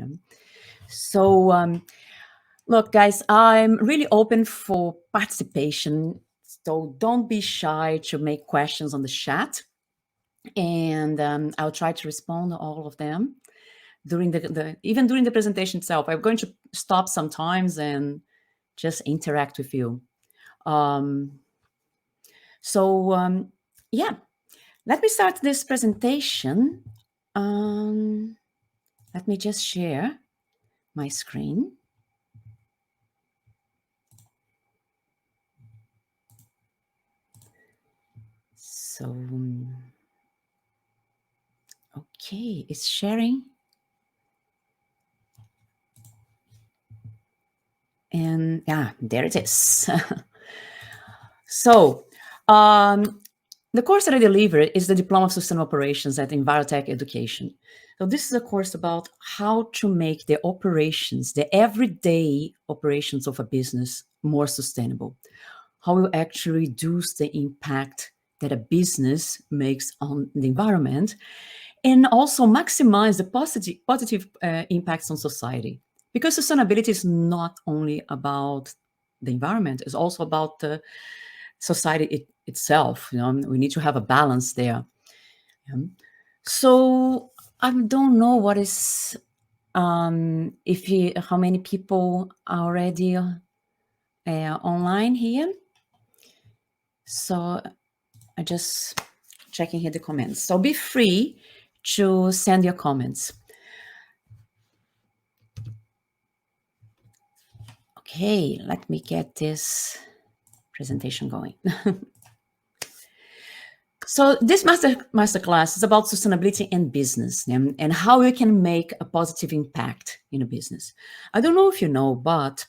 Yeah. So, look, guys, I'm really open for participation. So don't be shy to make questions on the chat. And I'll try to respond to all of them during even during the presentation itself. I'm going to stop sometimes and just interact with you. Yeah, let me start this presentation. Let me just share my screen. So, okay, it's sharing. And yeah, there it is. So, the course that I deliver is the Diploma of Sustainable Operations at Envirotech Education. So this is a course about how to make the operations, the everyday operations of a business more sustainable. How you actually reduce the impact that a business makes on the environment, and also maximize the positive impacts on society. Because sustainability is not only about the environment, it's also about the society itself. We need to have a balance there. So I don't know what is how many people are already online here. So I just checking here the comments. So be free to send your comments. Okay, let me get this presentation going. So this masterclass is about sustainability and business, and how you can make a positive impact in a business. I don't know if you know, but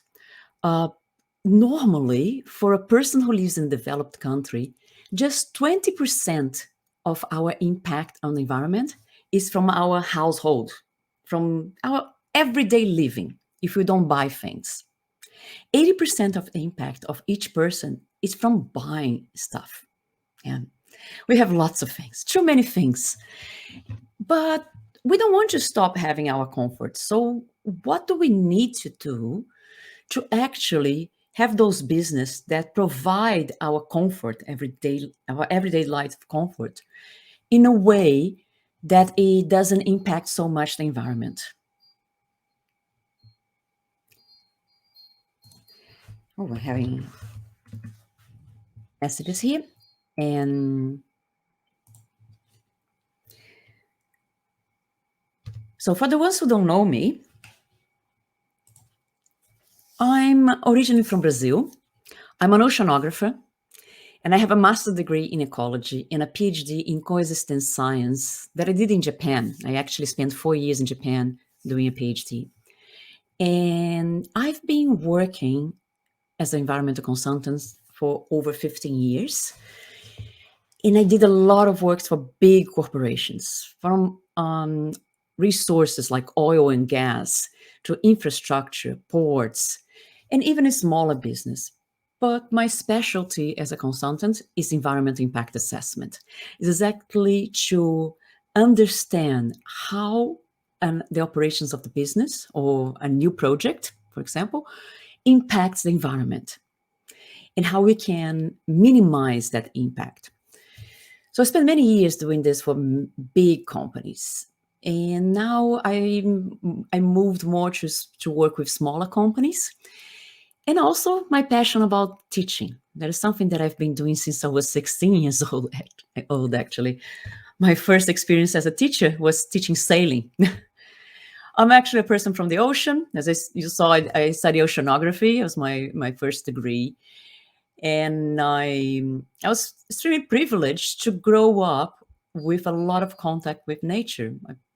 normally for a person who lives in a developed country, just 20% of our impact on the environment is from our household, from our everyday living, if we don't buy things. 80% of the impact of each person is from buying stuff. And we have lots of things, too many things. But we don't want to stop having our comfort. So what do we need to do to actually have those business that provide our comfort our everyday life comfort in a way that it doesn't impact so much the environment? Oh, we're having messages here. And so for the ones who don't know me, I'm originally from Brazil. I'm an oceanographer, and I have a master's degree in ecology and a Ph.D. in coexistence science that I did in Japan. I actually spent 4 years in Japan doing a Ph.D. And I've been working as an environmental consultant for over 15 years. And I did a lot of work for big corporations, from resources like oil and gas to infrastructure, ports, and even a smaller business. But my specialty as a consultant is environmental impact assessment. It's exactly to understand how the operations of the business or a new project, for example, impacts the environment and how we can minimize that impact. So I spent many years doing this for big companies. And now I moved more to work with smaller companies. And also my passion about teaching. That is something that I've been doing since I was 16 years old, actually. My first experience as a teacher was teaching sailing. I'm actually a person from the ocean. As you saw, I studied oceanography. It was my first degree. And I was extremely privileged to grow up with a lot of contact with nature.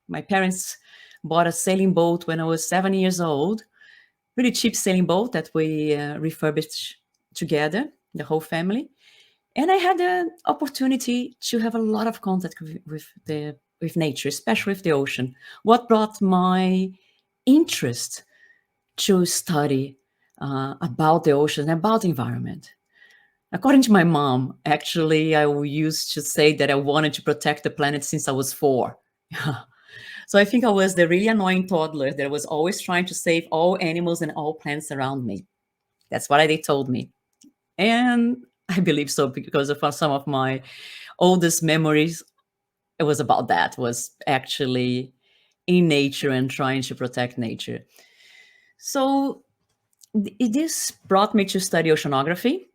My parents bought a sailing boat when I was 7 years old, really cheap sailing boat that we refurbished together, the whole family. And I had the opportunity to have a lot of contact with nature, especially with the ocean. What brought my interest to study about the ocean, about the environment? According to my mom, actually, I used to say that I wanted to protect the planet since I was 4. So I think I was the really annoying toddler that was always trying to save all animals and all plants around me. That's what they told me. And I believe so, because of some of my oldest memories, it was about that, was actually in nature and trying to protect nature. So this brought me to study oceanography.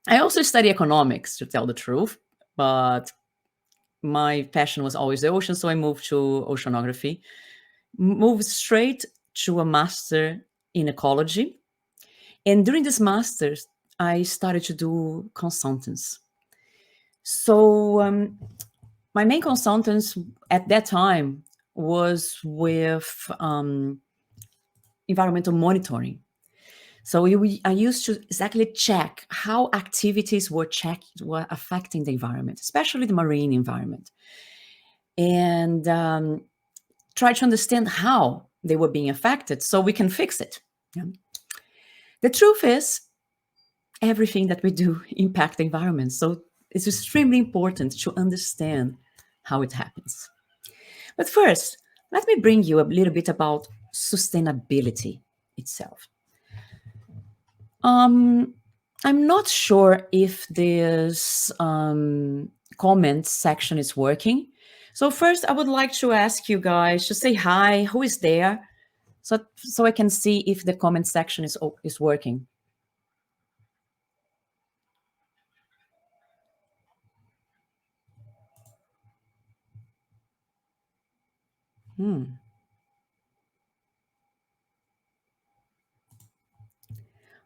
I also study economics, to tell the truth, but my passion was always the ocean, so I moved to oceanography, moved straight to a master in ecology. And during this master's, I started to do consultants. So my main consultants at that time was with environmental monitoring. So I used to exactly check how activities were affecting the environment, especially the marine environment, and try to understand how they were being affected so we can fix it. Yeah. The truth is, everything that we do impacts the environment. So it's extremely important to understand how it happens. But first, let me bring you a little bit about sustainability itself. I'm not sure if this comment section is working. So first, I would like to ask you guys to say hi. Who is there? So I can see if the comment section is working.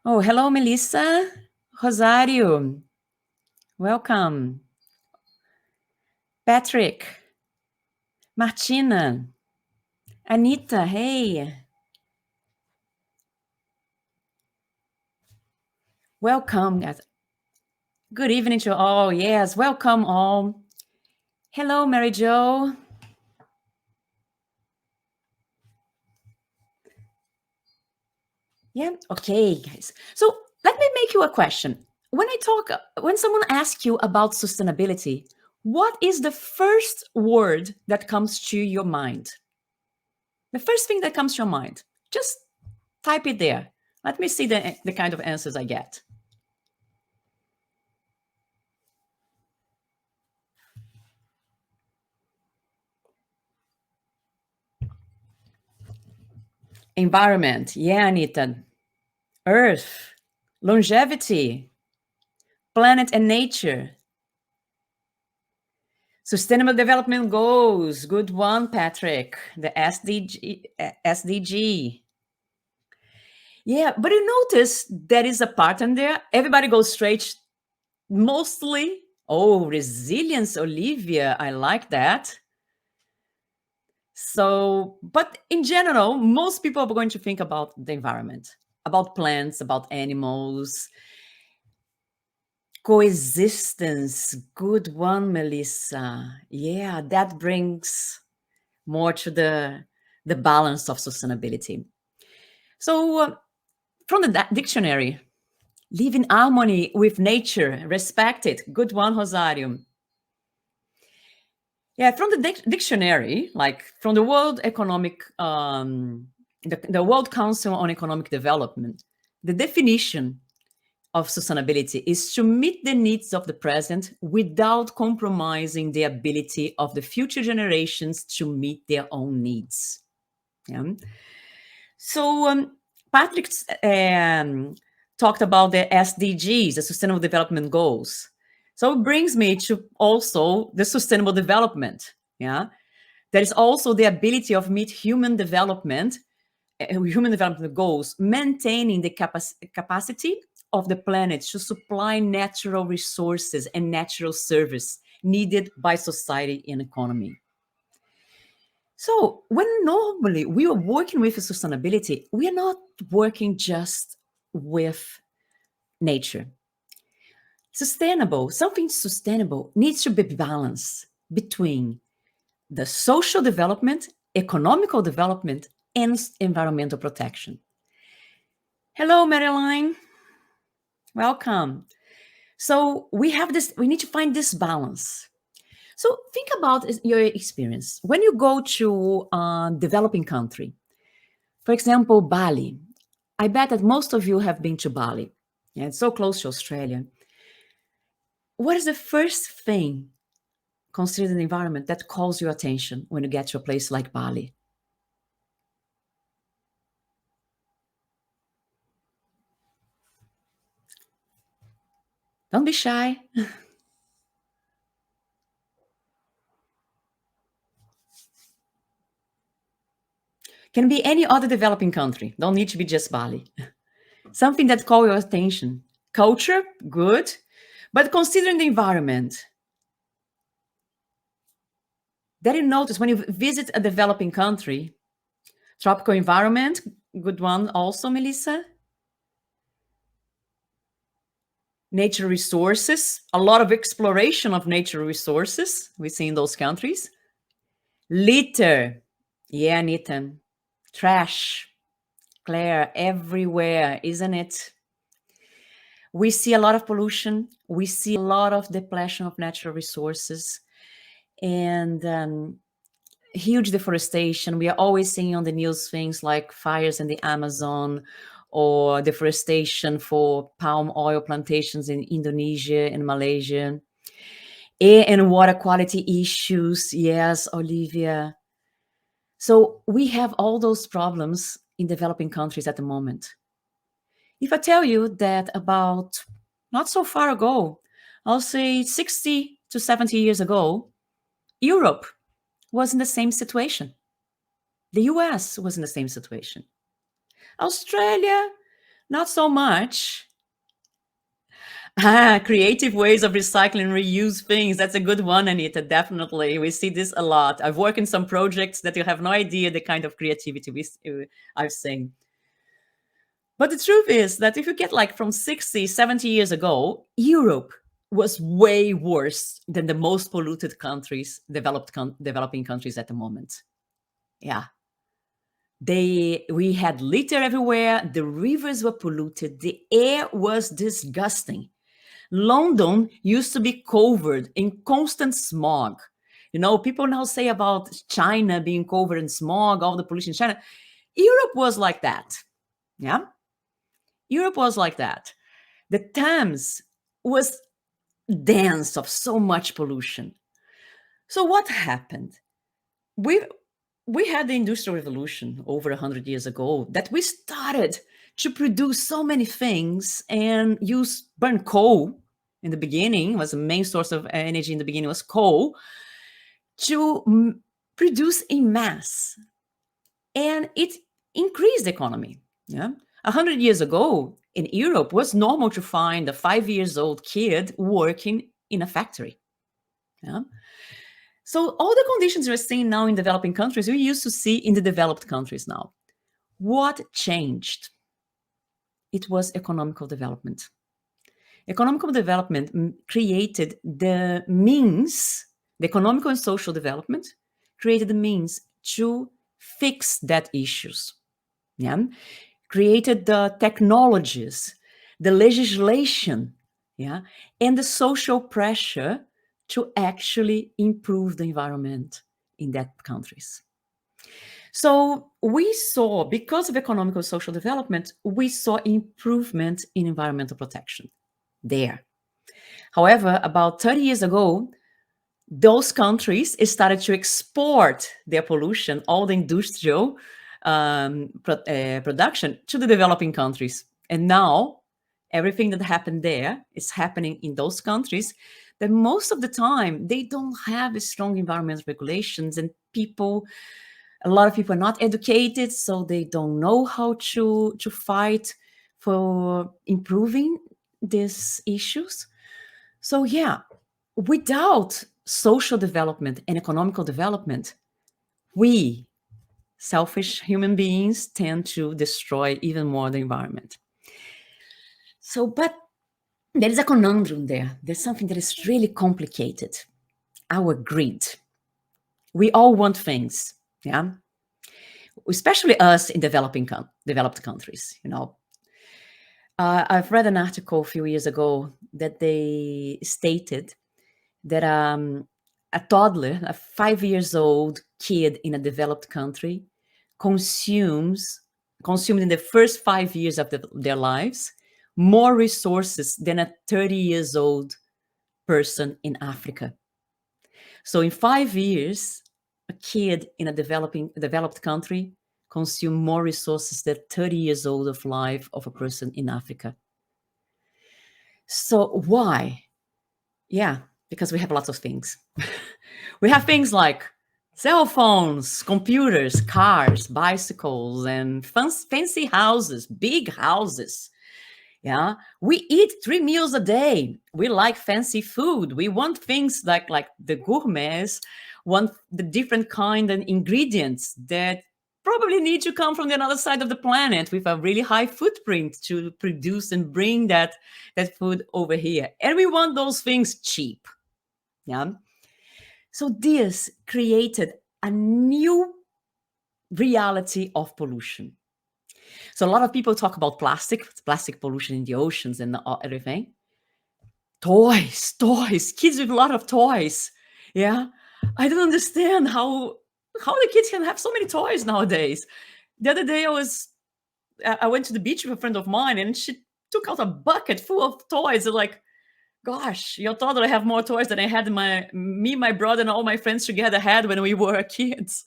Oh, hello, Melissa. Rosario. Welcome. Patrick. Martina. Anita. Hey. Welcome. Good evening to all. Yes, welcome all. Hello, Mary Jo. Yeah, okay, guys. So let me make you a question. When someone asks you about sustainability, what is the first word that comes to your mind? The first thing that comes to your mind. Just type it there. Let me see the kind of answers I get. Environment. Yeah, Anita. Earth. Longevity. Planet and nature. Sustainable Development Goals. Good one, Patrick. The SDG. Yeah, but you notice there is a pattern there. Everybody goes straight, mostly. Oh, resilience, Olivia. I like that. So, but in general, most people are going to think about the environment, about plants, about animals. Coexistence. Good one, Melissa. Yeah, that brings more to the balance of sustainability. So, from the dictionary, live in harmony with nature, respect it. Good one, Rosario. Yeah, from the dictionary, like from the World Economic, the World Council on Economic Development, the definition of sustainability is to meet the needs of the present without compromising the ability of the future generations to meet their own needs. Yeah. So Patrick talked about the SDGs, the Sustainable Development Goals. So it brings me to also the sustainable development. Yeah, there is also the ability of meet human development goals, maintaining the capacity of the planet to supply natural resources and natural service needed by society and economy. So when normally we are working with sustainability, we are not working just with nature. Something sustainable needs to be balanced between the social development, economical development, and environmental protection. Hello, Madeline. Welcome. So we need to find this balance. So think about your experience. When you go to a developing country, for example, Bali, I bet that most of you have been to Bali. Yeah, it's so close to Australia. What is the first thing, considering the environment, that calls your attention when you get to a place like Bali? Don't be shy. Can be any other developing country. Don't need to be just Bali. Something that calls your attention. Culture, good. But considering the environment, that you notice when you visit a developing country, tropical environment, good one also, Melissa. Nature resources, a lot of exploration of nature resources we see in those countries. Litter, yeah, Nathan. Trash, Claire, everywhere, isn't it? We see a lot of pollution. We see a lot of depletion of natural resources and huge deforestation. We are always seeing on the news things like fires in the Amazon or deforestation for palm oil plantations in Indonesia and Malaysia. Air and water quality issues. Yes, Olivia. So we have all those problems in developing countries at the moment. If I tell you that about not so far ago, I'll say 60 to 70 years ago, Europe was in the same situation. The US was in the same situation. Australia, not so much. Creative ways of recycling and reuse things. That's a good one, Anita. Definitely. We see this a lot. I've worked in some projects that you have no idea the kind of creativity I've seen. But the truth is that if you get like from 60, 70 years ago, Europe was way worse than the most polluted countries, developing countries at the moment. Yeah. We had litter everywhere. The rivers were polluted. The air was disgusting. London used to be covered in constant smog. You know, people now say about China being covered in smog, all the pollution in China. Europe was like that. Yeah. Europe was like that. The Thames was dense of so much pollution. So what happened? We had the Industrial Revolution over 100 years ago that we started to produce so many things and burn coal in the beginning, was the main source of energy in the beginning was coal, to produce in mass. And it increased the economy. Yeah. 100 years ago in Europe was normal to find a 5-year-old kid working in a factory. Yeah. So all the conditions we're seeing now in developing countries, we used to see in the developed countries now. What changed? It was economical development. Economical development created the means, the economical and social development created the means to fix that issues. Yeah. Created the technologies, the legislation, yeah, and the social pressure to actually improve the environment in that countries. So we saw, because of economical and social development, we saw improvement in environmental protection there. However, about 30 years ago, those countries started to export their pollution, all the industrial production, to the developing countries. And now everything that happened there is happening in those countries that most of the time they don't have strong environmental regulations, and a lot of people are not educated, so they don't know how to fight for improving these issues. So yeah, without social development and economical development, we selfish human beings tend to destroy even more the environment. So, but there is a conundrum there. There's something that is really complicated. Our greed. We all want things, yeah? Especially us in developed countries, you know. I've read an article a few years ago that they stated that a toddler, a 5 years old kid in a developed country, consumed in the first 5 years of their lives more resources than a 30 years old person in Africa. So in 5 years, a kid in a developed country consumed more resources than 30 years old of life of a person in Africa. So why? Yeah, because we have lots of things. We have things like cell phones, computers, cars, bicycles, and fancy houses, big houses. Yeah, we eat 3 meals a day. We like fancy food. We want things like the gourmets want the different kind of ingredients that probably need to come from the other side of the planet with a really high footprint to produce and bring that food over here. And we want those things cheap. Yeah. So this created a new reality of pollution. So a lot of people talk about plastic pollution in the oceans and everything. Toys, kids with a lot of toys. Yeah. I don't understand how the kids can have so many toys nowadays. The other day I went to the beach with a friend of mine and she took out a bucket full of toys. Like, gosh, your toddler have more toys than I had my brother and all my friends together had when we were kids.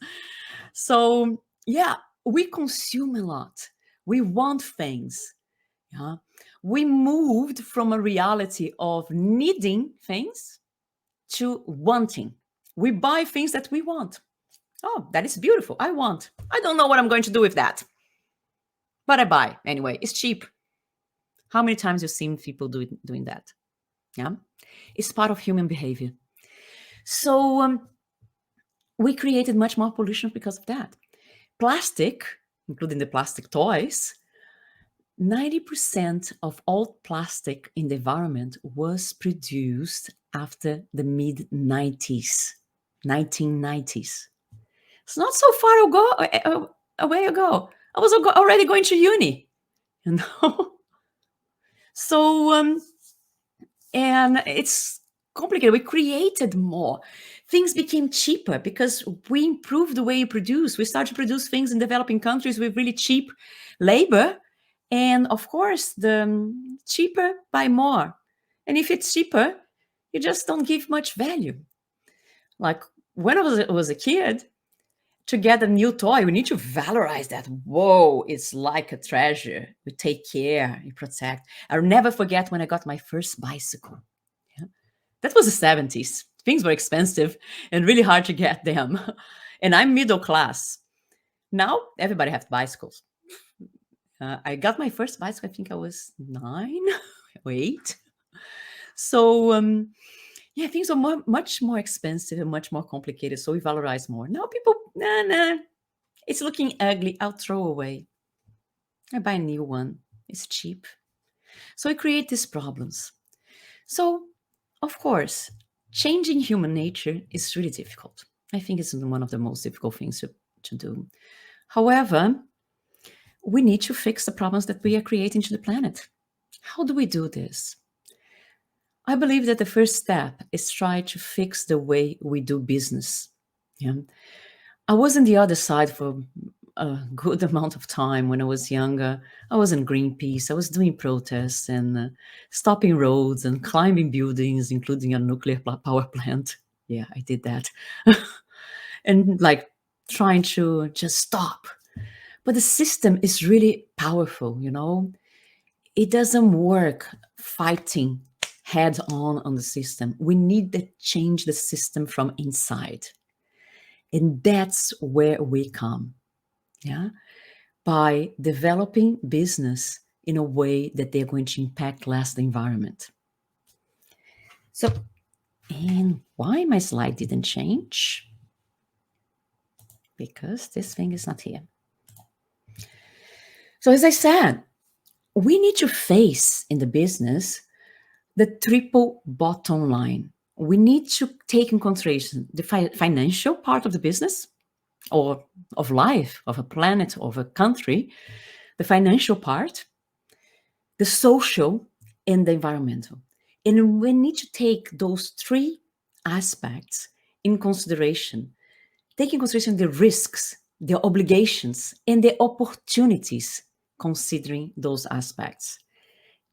So yeah, we consume a lot. We want things. Yeah. We moved from a reality of needing things to wanting. We buy things that we want. Oh, that is beautiful. I want. I don't know what I'm going to do with that. But I buy anyway. It's cheap. How many times you've seen people doing that? Yeah. It's part of human behavior. So we created much more pollution because of that. Plastic, including the plastic toys, 90% of all plastic in the environment was produced after the mid-90s, 1990s. It's not so far away ago. I was already going to uni, you know? So, and it's complicated. We created more. Things became cheaper because we improved the way you produce. We started to produce things in developing countries with really cheap labor. And of course, the cheaper, buy more. And if it's cheaper, you just don't give much value. Like when I was a kid, to get a new toy, we need to valorize that. Whoa, it's like a treasure. We take care, we protect. I'll never forget when I got my first bicycle. Yeah. That was the 70s. Things were expensive and really hard to get them. And I'm middle class. Now, everybody has bicycles. I got my first bicycle, I think I was 9 or 8. So, yeah, things are much more expensive and much more complicated. So we valorize more. Now people, nah, it's looking ugly. I'll throw away. I buy a new one. It's cheap. So we create these problems. So, of course, changing human nature is really difficult. I think it's one of the most difficult things to do. However, we need to fix the problems that we are creating to the planet. How do we do this? I believe that the first step is try to fix the way we do business. Yeah. I was on the other side for a good amount of time when I was younger. I was in Greenpeace. I was doing protests and stopping roads and climbing buildings, including a nuclear power plant. Yeah, I did that. And like trying to just stop. But the system is really powerful, you know? It doesn't work fighting head on the system. We need to change the system from inside. And that's where we come, yeah, by developing business in a way that they're going to impact less the environment. So, and why my slide didn't change? Because this thing is not here. So as I said, we need to face in the business the triple bottom line. We need to take in consideration the financial part of the business or of life, of a planet, of a country, the financial part, the social, and the environmental. And we need to take those three aspects in consideration, taking consideration the risks, the obligations, and the opportunities, considering those aspects.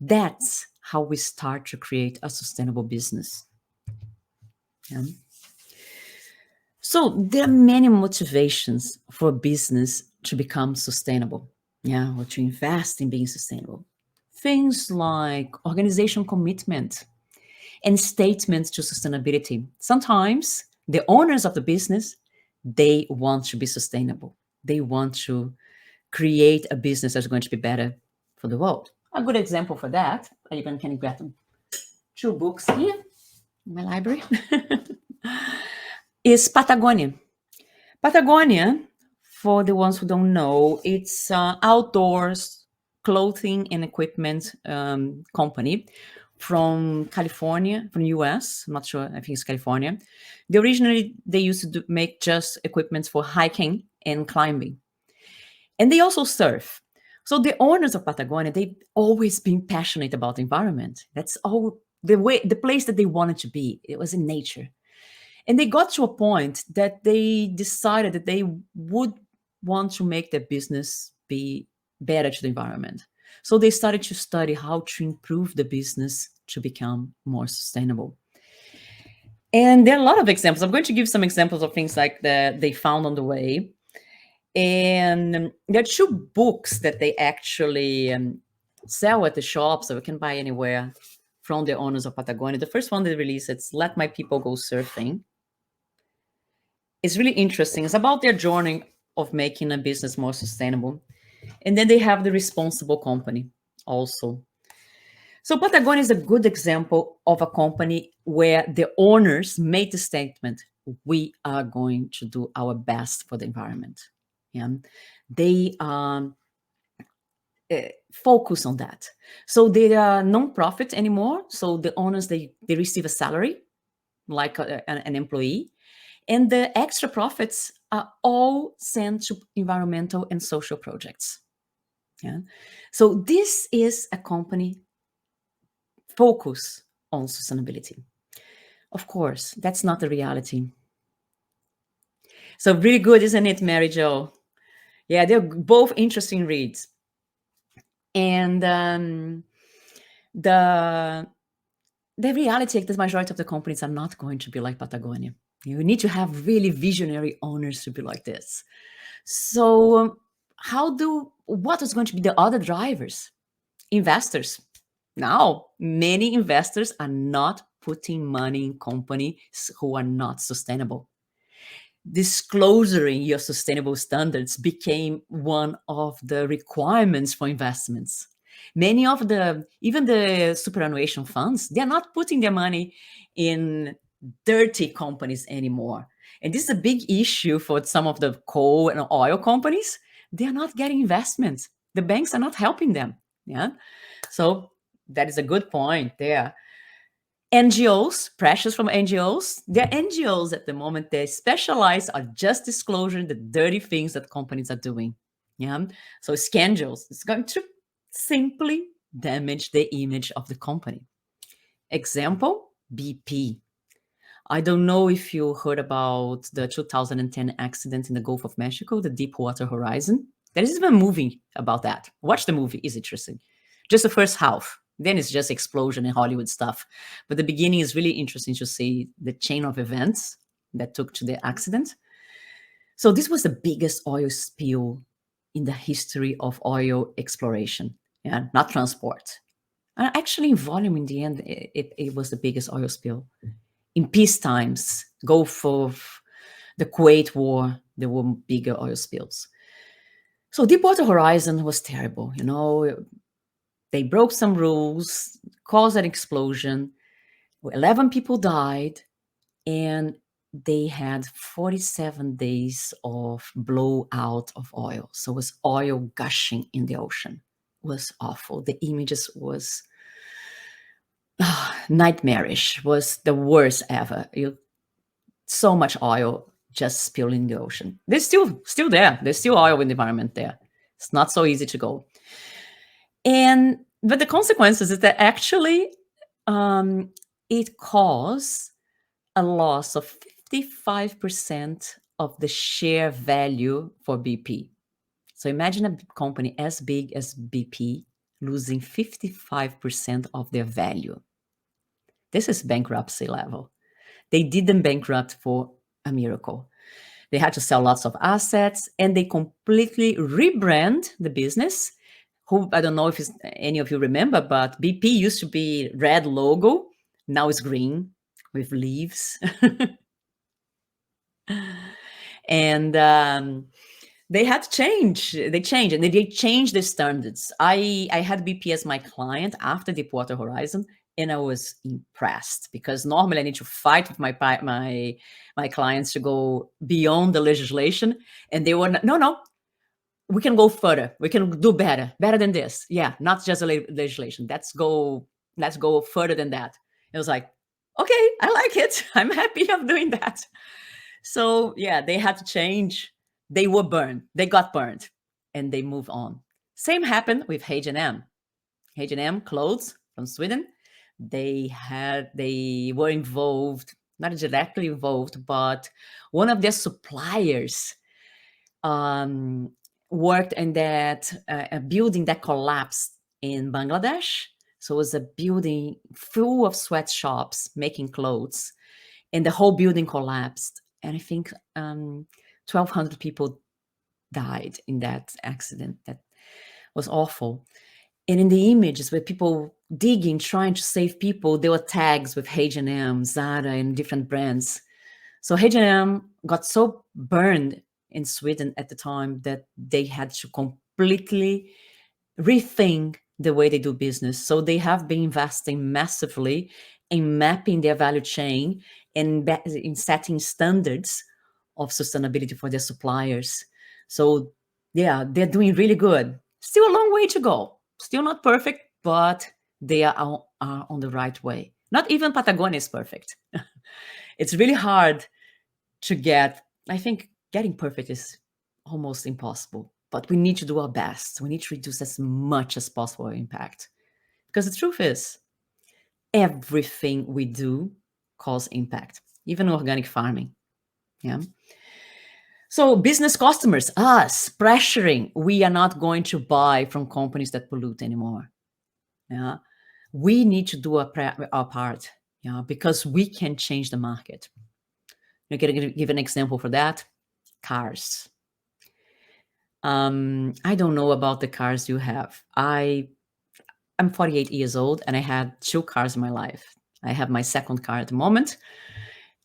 That's how we start to create a sustainable business. Yeah. So there are many motivations for business to become sustainable, yeah, or to invest in being sustainable. Things like organizational commitment and statements to sustainability. Sometimes the owners of the business, they want to be sustainable. They want to create a business that's going to be better for the world. A good example for that, I even can get two books here in my library, is Patagonia. Patagonia, for the ones who don't know, it's outdoors clothing and equipment company from California, from US. I'm not sure, I think it's California. They used to make just equipment for hiking and climbing. And they also surf. So the owners of Patagonia, they've always been passionate about the environment. That's all the place that they wanted to be. It was in nature. And they got to a point that they decided that they would want to make their business be better to the environment. So they started to study how to improve the business to become more sustainable. And there are a lot of examples. I'm going to give some examples of things like that they found on the way. And there are two books that they actually sell at the shops, so we can buy anywhere, from the owners of Patagonia. The first one they released, it's Let My People Go Surfing. It's really interesting. It's about their journey of making a business more sustainable. And then they have the Responsible Company also. So Patagonia is a good example of a company where the owners made the statement, we are going to do our best for the environment. Yeah. They focus on that. So they are non-profit anymore. So the owners, they receive a salary like an employee. And the extra profits are all sent to environmental and social projects. Yeah. So this is a company focus on sustainability. Of course, that's not the reality. So really good, isn't it, Mary Jo? Yeah, they're both interesting reads. And the reality is the majority of the companies are not going to be like Patagonia. You need to have really visionary owners to be like this. So what is going to be the other drivers? Investors. Now, many investors are not putting money in companies who are not sustainable. Disclosing your sustainable standards became one of the requirements for investments. Many of even the superannuation funds, they're not putting their money in dirty companies anymore. And this is a big issue for some of the coal and oil companies. They're not getting investments. The banks are not helping them. Yeah. So that is a good point there. NGOs, pressures from NGOs. They're NGOs at the moment. They specialize on just disclosing the dirty things that companies are doing. Yeah. So scandals, it's going to simply damage the image of the company. Example, BP. I don't know if you heard about the 2010 accident in the Gulf of Mexico, the Deepwater Horizon. There is even a movie about that. Watch the movie, it's interesting. Just the first half. Then it's just explosion and Hollywood stuff. But the beginning is really interesting to see the chain of events that took to the accident. So this was the biggest oil spill in the history of oil exploration, yeah, not transport. Actually, in volume, in the end, it was the biggest oil spill. In peace times, Gulf of the Kuwait War, there were bigger oil spills. So Deepwater Horizon was terrible. They broke some rules, caused an explosion. 11 people died, and they had 47 days of blowout of oil. So it was oil gushing in the ocean. It was awful. The images was nightmarish, was the worst ever. So much oil just spilling in the ocean. There's still there. There's still oil in the environment there. It's not so easy to go. But the consequences is that actually it caused a loss of 55% of the share value for BP. So imagine a company as big as BP losing 55% of their value. This is bankruptcy level. They didn't bankrupt for a miracle. They had to sell lots of assets, and they completely rebrand the business. Who, I don't know if any of you remember, but BP used to be red logo. Now it's green with leaves. And they had to change. They changed, and they changed the standards. I had BP as my client after Deepwater Horizon, and I was impressed because normally I need to fight with my clients to go beyond the legislation, and they were no, we can go further. We can do better than this. Yeah, not just a legislation. Let's go further than that. It was like, okay, I like it. I'm happy of doing that. So yeah, they had to change. They were burned. They got burned, and they moved on. Same happened with H&M. H&M clothes from Sweden. They were involved, not directly involved, but one of their suppliers worked in that a building that collapsed in Bangladesh. So it was a building full of sweatshops making clothes, and the whole building collapsed. And I think 1,200 people died in that accident. That was awful. And in the images where people digging, trying to save people, there were tags with H&M, Zara, and different brands. So H&M got so burned in Sweden at the time that they had to completely rethink the way they do business. So they have been investing massively in mapping their value chain and in setting standards of sustainability for their suppliers. So yeah, they're doing really good. Still a long way to go. Still not perfect, but they are on the right way. Not even Patagonia is perfect. It's really hard to get. I think getting perfect is almost impossible, but we need to do our best. We need to reduce as much as possible our impact. Because the truth is, everything we do causes impact, even organic farming. Yeah. So business customers, us, pressuring, we are not going to buy from companies that pollute anymore. Yeah. We need to do our part, yeah, because we can change the market. I'm going to give an example for that. Cars. I don't know about the cars you have. I'm 48 years old, and I had 2 cars in my life. I have my second car at the moment.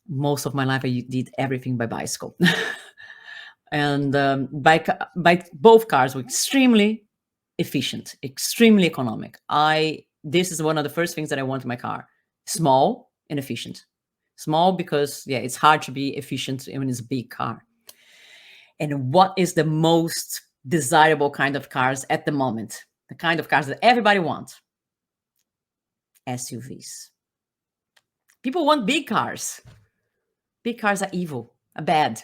Most of my life, I did everything by bicycle. And by both cars were extremely efficient, extremely economic. This is one of the first things that I want in my car: small and efficient. Small because it's hard to be efficient when it's a big car. And what is the most desirable kind of cars at the moment? The kind of cars that everybody wants: SUVs. People want big cars. Big cars are evil, are bad.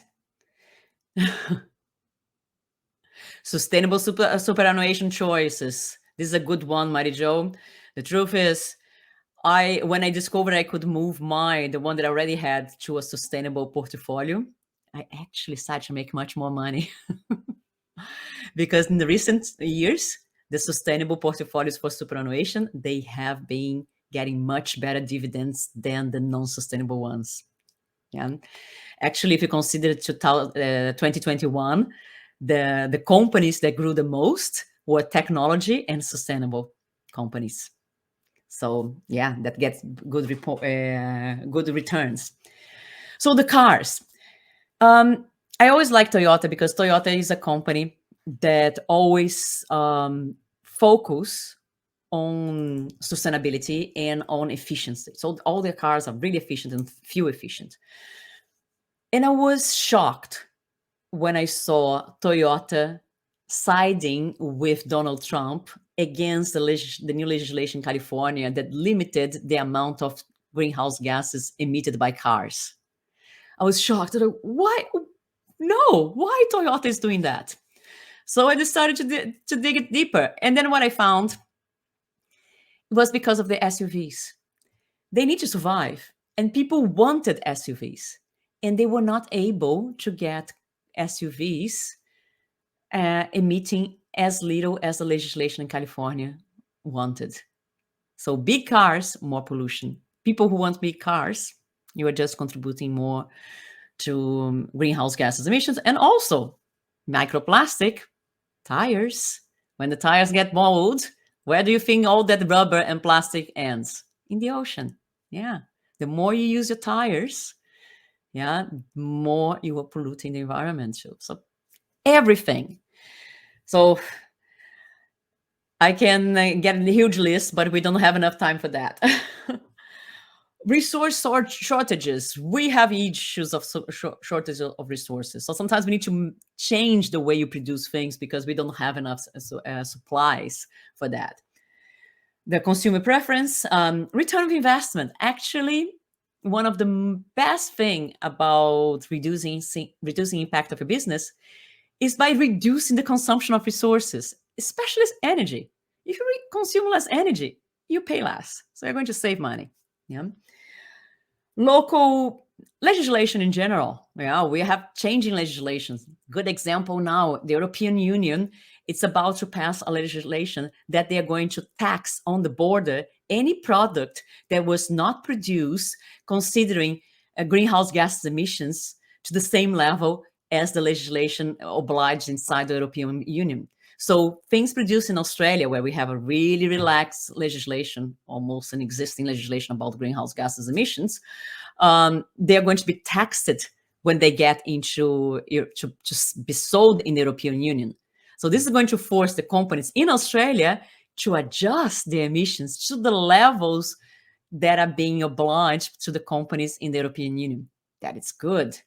Sustainable superannuation choices. This is a good one, Marijo. The truth is, when I discovered I could move the one that I already had, to a sustainable portfolio, I actually started to make much more money. Because in the recent years, the sustainable portfolios for superannuation, they have been getting much better dividends than the non-sustainable ones. Yeah. Actually, if you consider 2021, the companies that grew the most were technology and sustainable companies. So yeah, that gets good returns. So the cars. I always like Toyota because Toyota is a company that always focus on sustainability and on efficiency. So all their cars are really efficient and fuel efficient. And I was shocked when I saw Toyota siding with Donald Trump against the new legislation in California that limited the amount of greenhouse gases emitted by cars. I was shocked. Why? No, why Toyota is doing that? So I decided to dig it deeper. And then what I found was because of the SUVs. They need to survive. And people wanted SUVs. and they were not able to get SUVs emitting as little as the legislation in California wanted. So big cars, more pollution. People who want big cars, you are just contributing more to greenhouse gases emissions. And also microplastic, tires. When the tires get mold, where do you think all that rubber and plastic ends? In the ocean. Yeah. The more you use your tires, yeah, more you are polluting the environment. So everything. So I can get a huge list, but we don't have enough time for that. Resource shortages. We have issues of shortage of resources. So sometimes we need to change the way you produce things because we don't have enough supplies for that. The consumer preference, return of investment. Actually, one of the best thing about reducing impact of a business is by reducing the consumption of resources, especially energy. If you consume less energy, you pay less. So you're going to save money. Yeah. Local legislation in general. Yeah, we have changing legislations. Good example now, the European Union, it's about to pass a legislation that they are going to tax on the border any product that was not produced considering greenhouse gas emissions to the same level as the legislation obliged inside the European Union. So things produced in Australia, where we have a really relaxed legislation, almost an existing legislation about greenhouse gases emissions, they're going to be taxed when they get into to be sold in the European Union. So this is going to force the companies in Australia to adjust their emissions to the levels that are being obliged to the companies in the European Union. That is good.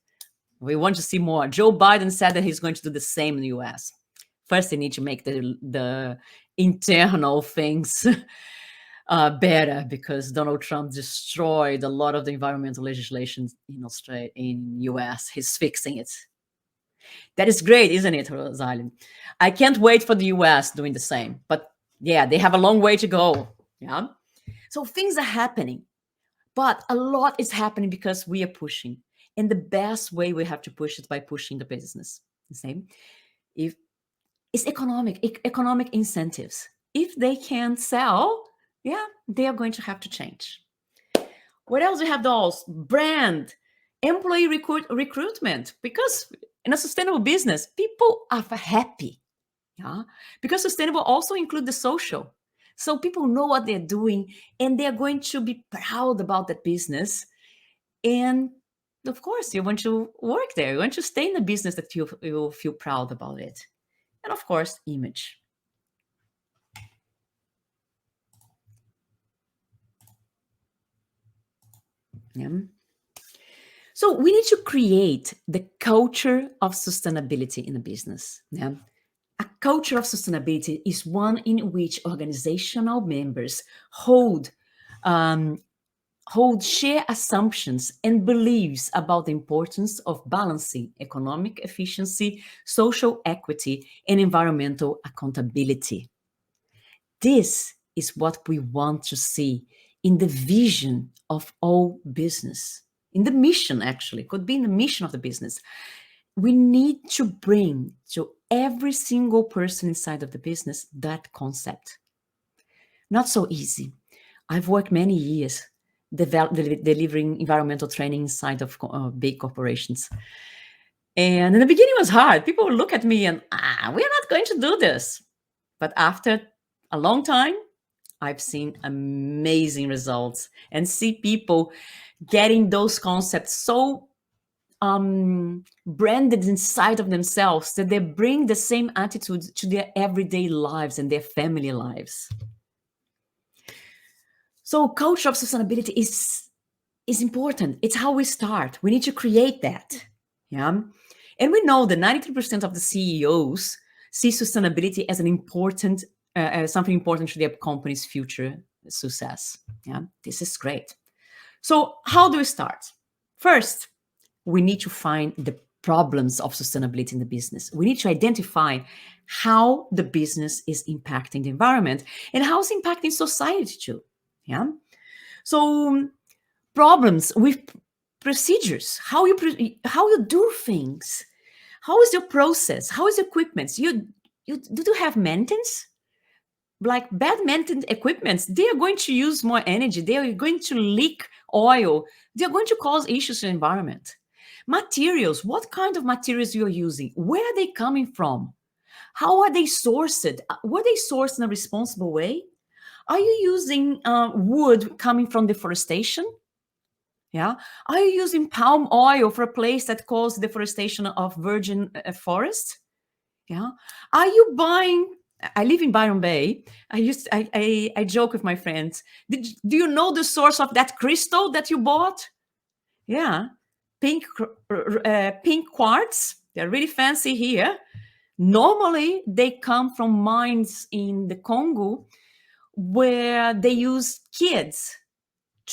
We want to see more. Joe Biden said that he's going to do the same in the US. First, they need to make the internal things better, because Donald Trump destroyed a lot of the environmental legislation in Australia, in US. He's fixing it. That is great, isn't it, Rosalie? I can't wait for the US doing the same. But yeah, they have a long way to go. Yeah. So things are happening, but a lot is happening because we are pushing. And the best way we have to push is by pushing the business. The same. If it's economic incentives. If they can sell, yeah, they are going to have to change. What else we have? Those brand, employee recruitment, because in a sustainable business, people are happy. Yeah, because sustainable also include the social. So people know what they're doing, and they're going to be proud about that business. And of course, you want to work there. You want to stay in a business that you feel proud about it. And of course, image. Yeah. So we need to create the culture of sustainability in a business. Yeah. A culture of sustainability is one in which organizational members hold shared assumptions and beliefs about the importance of balancing economic efficiency, social equity, and environmental accountability. This is what we want to see in the vision of all business, in the mission, actually, could be in the mission of the business. We need to bring to every single person inside of the business that concept. Not so easy. I've worked many years delivering environmental training inside of big corporations. And in the beginning, it was hard. People would look at me and, we're not going to do this. But after a long time, I've seen amazing results and see people getting those concepts so branded inside of themselves that they bring the same attitude to their everyday lives and their family lives. So culture of sustainability is important. It's how we start. We need to create that. Yeah. And we know that 93% of the CEOs see sustainability as an important, something important to their company's future success. Yeah, this is great. So how do we start? First, we need to find the problems of sustainability in the business. We need to identify how the business is impacting the environment and how it's impacting society too. Yeah. So problems, procedures, how you do things. How is your process? How is your equipment? Do you have maintenance? Like bad maintenance equipments, they are going to use more energy. They are going to leak oil. They are going to cause issues to the environment. Materials, what kind of materials you're using? Where are they coming from? How are they sourced? Were they sourced in a responsible way? Are you using wood coming from deforestation? Yeah. Are you using palm oil for a place that caused deforestation of virgin forest? Yeah. Are you buying? I live in Byron Bay. I joke with my friends. Do you know the source of that crystal that you bought? Yeah, pink quartz. They're really fancy here. Normally, they come from mines in the Congo where they use kids.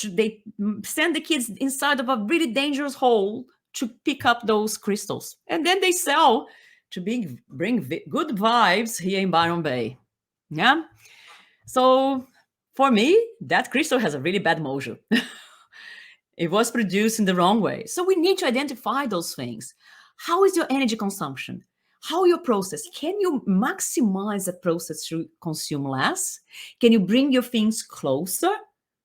They send the kids inside of a really dangerous hole to pick up those crystals, and then they sell to bring good vibes here in Byron Bay. Yeah. So for me, that crystal has a really bad mojo. It was produced in the wrong way. So we need to identify those things. How is your energy consumption? How your process? Can you maximize the process to consume less? Can you bring your things closer?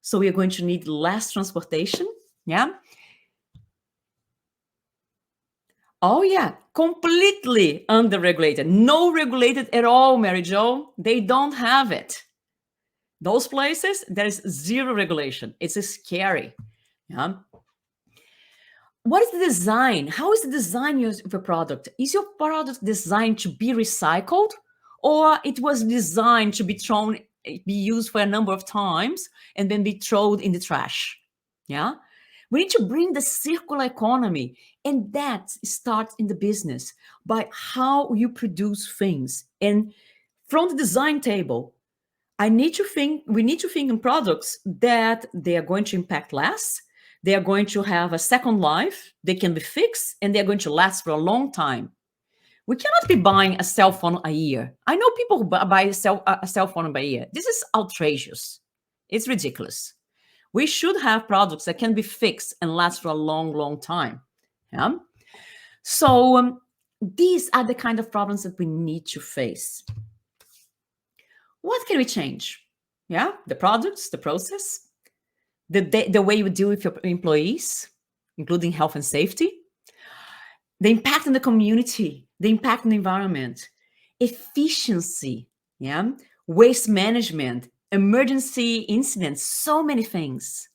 So we are going to need less transportation. Yeah. Oh, yeah. Completely underregulated. No regulated at all, Mary Jo. They don't have it. Those places, there is zero regulation. It's scary. Yeah. What is the design? How is the design of your product? Is your product designed to be recycled, or it was designed to be used for a number of times and then be thrown in the trash? Yeah. We need to bring the circular economy, and that starts in the business by how you produce things. And from the design table, we need to think in products that they are going to impact less, they are going to have a second life, they can be fixed, and they're going to last for a long time. We cannot be buying a cell phone a year. I know people who buy a cell phone by a year. This is outrageous. It's ridiculous. We should have products that can be fixed and last for a long, long time. Yeah. So these are the kind of problems that we need to face. What can we change? Yeah, the products, the process, the way you deal with your employees, including health and safety, the impact on the community, the impact on the environment, efficiency, yeah, waste management, emergency incidents, so many things.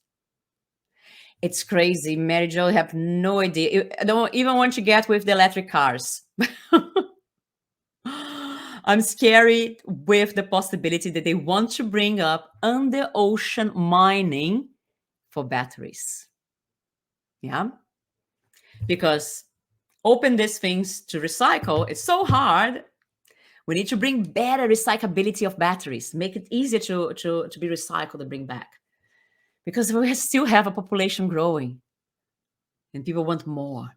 It's crazy, Mary Jo. I have no idea. I don't even want to get with the electric cars. I'm scary with the possibility that they want to bring up under ocean mining for batteries. Yeah. Because open these things to recycle, it's so hard. We need to bring better recyclability of batteries, make it easier to be recycled and bring back. Because we still have a population growing and people want more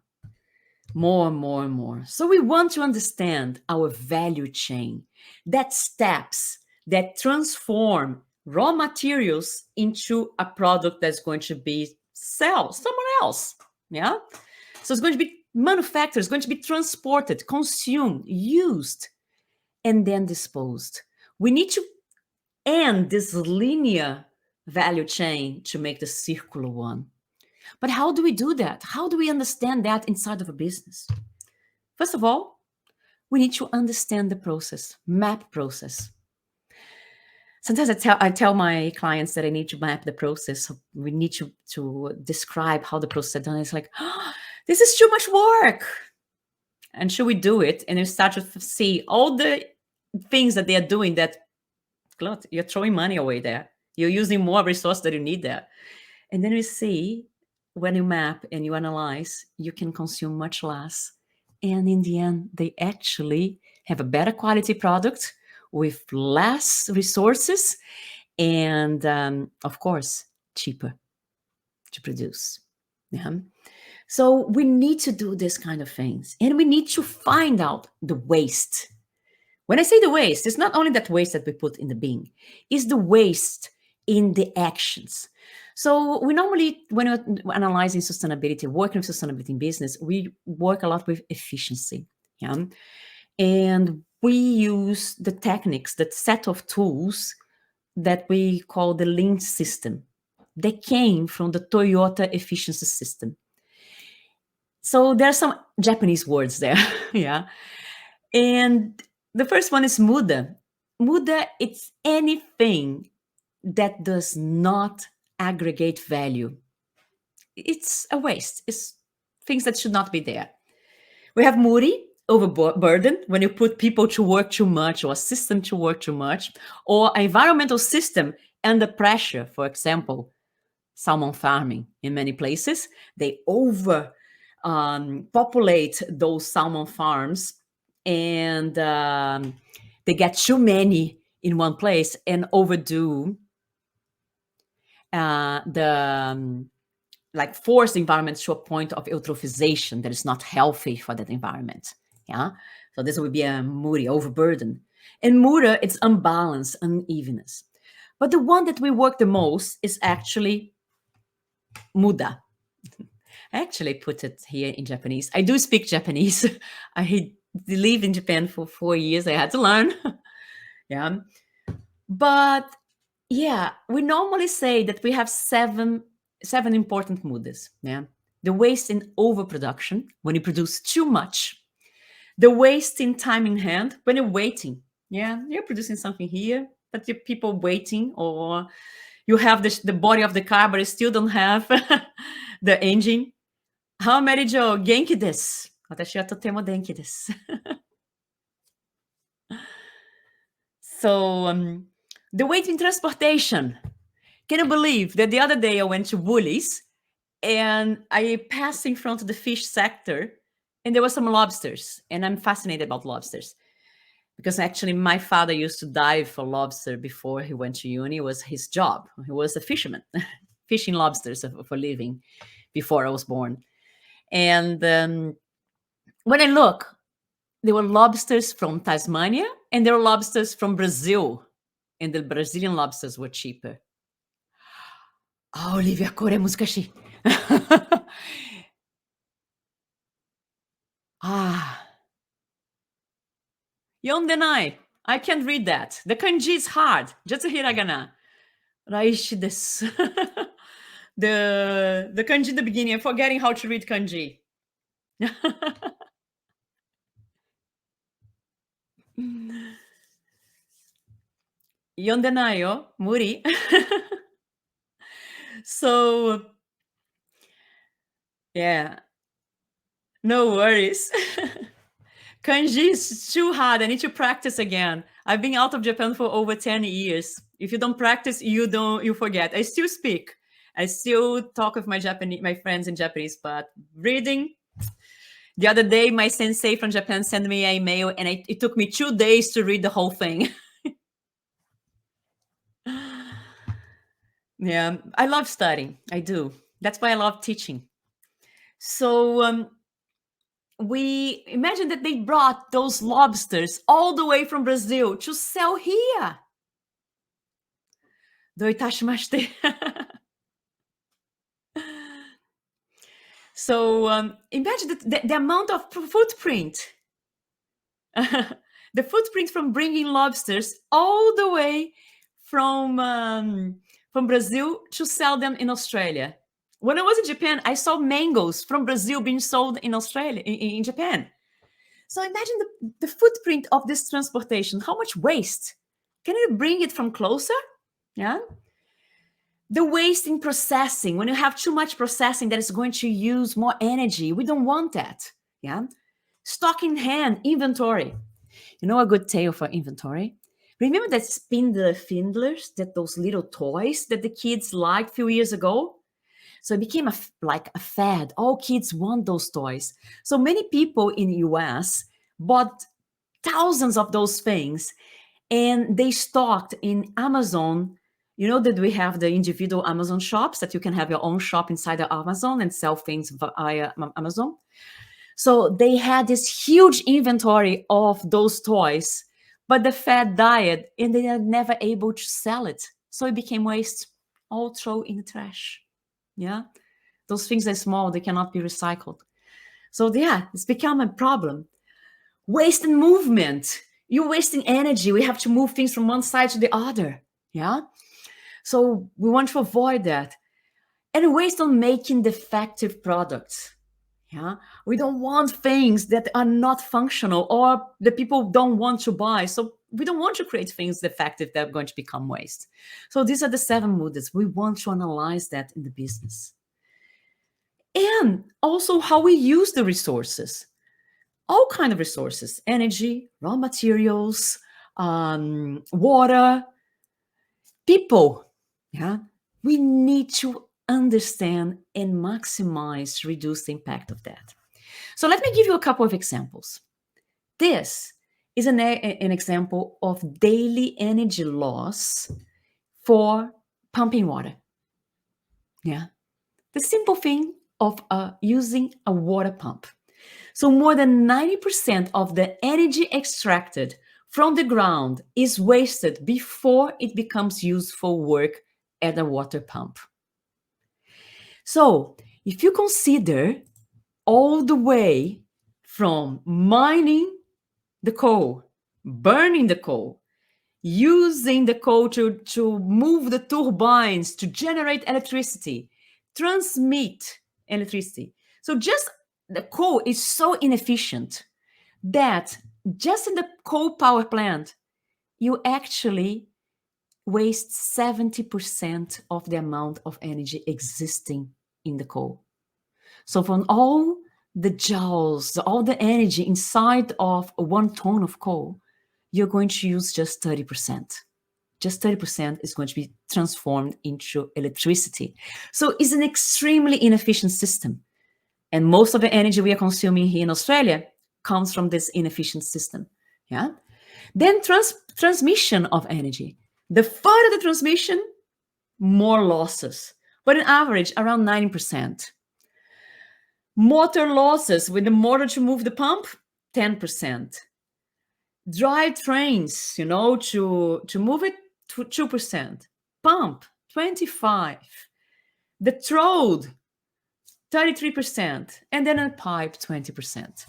and more. So we want to understand our value chain, that steps that transform raw materials into a product that's going to be sold somewhere else. Yeah. So it's going to be manufactured, it's going to be transported, consumed, used, and then disposed. We need to end this linear value chain to make the circular one. But how do we do that? How do we understand that inside of a business? First of all, we need to understand the process, map process. Sometimes I tell my clients that I need to map the process. We need to describe how the process is done. It's like, oh, this is too much work. And should we do it? And you start to see all the things that they are doing that, God, you're throwing money away there. You're using more resources than you need there. And then we see, when you map and you analyze, you can consume much less. And in the end, they actually have a better quality product with less resources and, of course, cheaper to produce. Yeah. So we need to do this kind of things. And we need to find out the waste. When I say the waste, it's not only that waste that we put in the bin, it's the waste in the actions. So we normally, when we're analyzing sustainability, working with sustainability in business, we work a lot with efficiency. Yeah. And we use the techniques, that set of tools that we call the Lean system. They came from the Toyota efficiency system. So there are some Japanese words there. Yeah. And the first one is muda. Muda, it's anything that does not aggregate value. It's a waste. It's things that should not be there. We have muri, overburden, when you put people to work too much or a system to work too much, or environmental system under pressure. For example, salmon farming in many places. They over populate those salmon farms, and they get too many in one place and overdo the like force the environment to a point of eutrophisation that is not healthy for that environment. Yeah. So this would be a muri, overburden. And mura, it's unbalance, unevenness. But the one that we work the most is actually muda. I actually put it here in Japanese. I do speak Japanese. I lived in Japan for 4 years. I had to learn. Yeah. But yeah, we normally say that we have seven important mudas. Yeah. The waste in overproduction, when you produce too much. The waste in time in hand, when you're waiting. Yeah, you're producing something here, but the people waiting, or you have the body of the car, but you still don't have the engine. How many jo genki desu? Watashi wa totemo denki desu. So the weight in transportation. Can you believe that the other day I went to Woolies and I passed in front of the fish sector and there were some lobsters, and I'm fascinated about lobsters because actually my father used to dive for lobster before he went to uni. It was his job. He was a fisherman, fishing lobsters for a living before I was born. And when I look, there were lobsters from Tasmania and there were lobsters from Brazil, and the Brazilian lobsters were cheaper. Ah, Olivia, kore musukashi. Ah. Yondenai. I can't read that. The kanji is hard. Just a hiragana. Raishi desu. The kanji in the beginning. I'm forgetting how to read kanji. Yondenai yo. Muri. So, yeah. No worries. Kanji is too hard. I need to practice again. I've been out of Japan for over 10 years. If you don't practice, you forget. I still speak. I still talk with my friends in Japanese, but reading. The other day, my sensei from Japan sent me an email, and it took me 2 days to read the whole thing. Yeah, I love studying. I do. That's why I love teaching. So we imagine that they brought those lobsters all the way from Brazil to sell here. Doitashimashite. So imagine the amount of footprint. The footprint from bringing lobsters all the way from Brazil to sell them in Australia. When I was in Japan, I saw mangoes from Brazil being sold in Australia, in Japan. So imagine the footprint of this transportation. How much waste? Can you bring it from closer? Yeah. The waste in processing, when you have too much processing that is going to use more energy, we don't want that. Yeah. Stock in hand, inventory. You know a good tale for inventory? Remember that spindler findlers, that those little toys that the kids liked a few years ago? So it became like a fad. All kids want those toys. So many people in the US bought thousands of those things, and they stocked in Amazon. You know that we have the individual Amazon shops that you can have your own shop inside of Amazon and sell things via Amazon. So they had this huge inventory of those toys, but the fad died and they are never able to sell it. So it became waste. all throw in the trash. Yeah, those things are small, they cannot be recycled. So yeah, it's become a problem. Waste and movement. You're wasting energy. We have to move things from one side to the other. Yeah. So we want to avoid that. And waste on making defective products. Yeah. We don't want things that are not functional or the people don't want to buy. So we don't want to create things defective that are going to become waste. So these are the 7 moods. We want to analyze that in the business. And also how we use the resources. All kind of resources, energy, raw materials, water, people. Yeah, we need to understand and maximize, reduce the impact of that. So let me give you a couple of examples. This is an example of daily energy loss for pumping water. Yeah, the simple thing of using a water pump. So more than 90% of the energy extracted from the ground is wasted before it becomes useful work at a water pump. So if you consider all the way from mining the coal, burning the coal, using the coal to move the turbines to generate electricity, transmit electricity. So just the coal is so inefficient that just in the coal power plant, you actually waste 70% of the amount of energy existing in the coal. So from all the joules, all the energy inside of 1 ton of coal, you're going to use just 30%. Just 30% is going to be transformed into electricity. So it's an extremely inefficient system. And most of the energy we are consuming here in Australia comes from this inefficient system. Yeah. Then transmission of energy. The further the transmission, more losses. But on average, around 90%. Motor losses with the motor to move the pump, 10%. Drive trains, to move it, 2%. Pump, 25%. The trode, 33%. And then a pipe, 20%.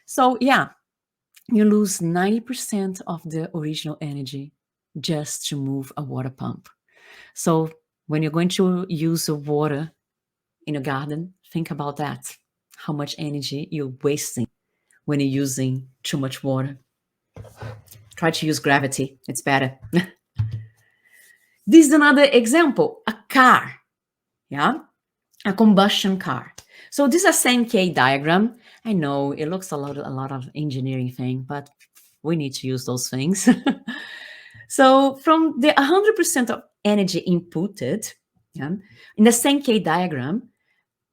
So yeah, you lose 90% of the original energy just to move a water pump. So when you're going to use the water in a garden, think about that. How much energy you're wasting when you're using too much water. Try to use gravity. It's better. This is another example, a car. Yeah, a combustion car. So this is a Sankey diagram. I know it looks a lot of engineering thing, but we need to use those things. So from the 100% of energy inputted, yeah, in the Sankey diagram,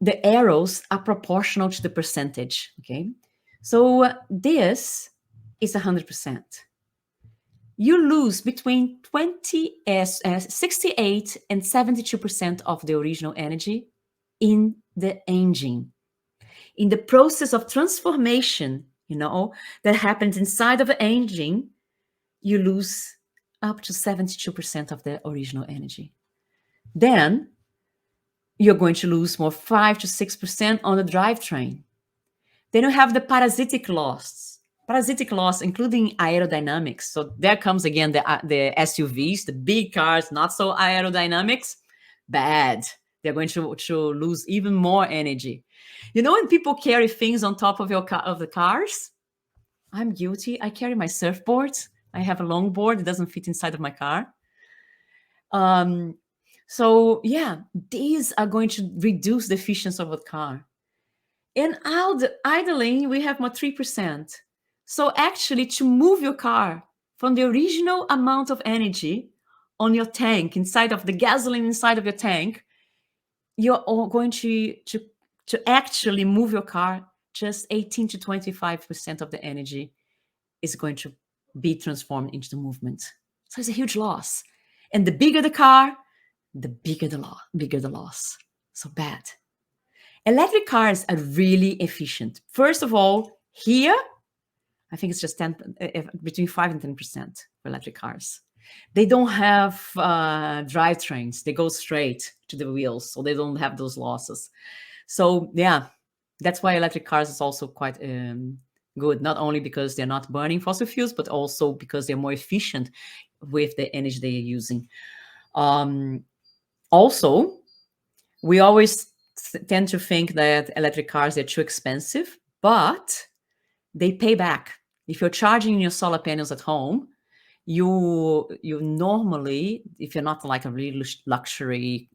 the arrows are proportional to the percentage. Okay, so this is 100%. You lose between 68 and 72% of the original energy in the engine. In the process of transformation, that happens inside of the engine, you lose up to 72% of the original energy. Then you're going to lose more 5 to 6% on the drivetrain. Then you have the parasitic loss. Parasitic loss, including aerodynamics. So there comes again the SUVs, the big cars, not so aerodynamics. Bad. They're going to lose even more energy. When people carry things on top of the cars, I'm guilty. I carry my surfboard. I have a longboard. It doesn't fit inside of my car. So yeah, these are going to reduce the efficiency of a car. And idling, we have more 3%. So actually, to move your car from the original amount of energy on your tank, inside of the gasoline inside of your tank, you're going to actually move your car, just 18 to 25% of the energy is going to be transformed into the movement. So it's a huge loss. And the bigger the car, the bigger the loss. So bad. Electric cars are really efficient. First of all, here, I think it's just between 5 and 10% for electric cars. They don't have drivetrains. They go straight to the wheels, so they don't have those losses. So yeah, that's why electric cars is also quite good, not only because they're not burning fossil fuels, but also because they're more efficient with the energy they're using. Also, we always tend to think that electric cars are too expensive, but they pay back. If you're charging your solar panels at home, you normally, if you're not like a really luxury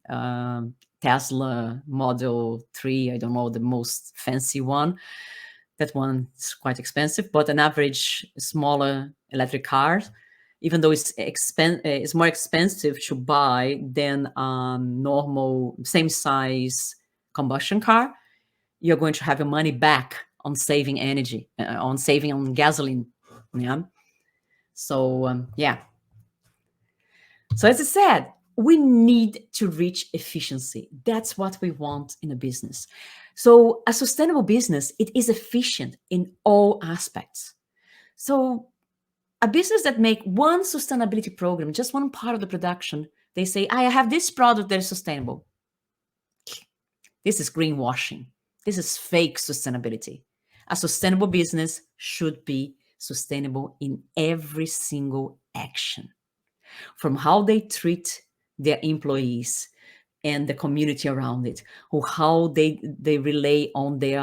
Tesla Model 3, I don't know, the most fancy one, that one is quite expensive, but an average smaller electric car, even though it's more expensive to buy than normal same size combustion car, you're going to have your money back on saving energy, on saving on gasoline. Yeah. So yeah. So as I said, we need to reach efficiency. That's what we want in a business. So a sustainable business, it is efficient in all aspects. So a business that make one sustainability program, just one part of the production, they say, I have this product that is sustainable. This is greenwashing. This is fake sustainability. A sustainable business should be sustainable in every single action, from how they treat their employees and the community around it, or how they rely on their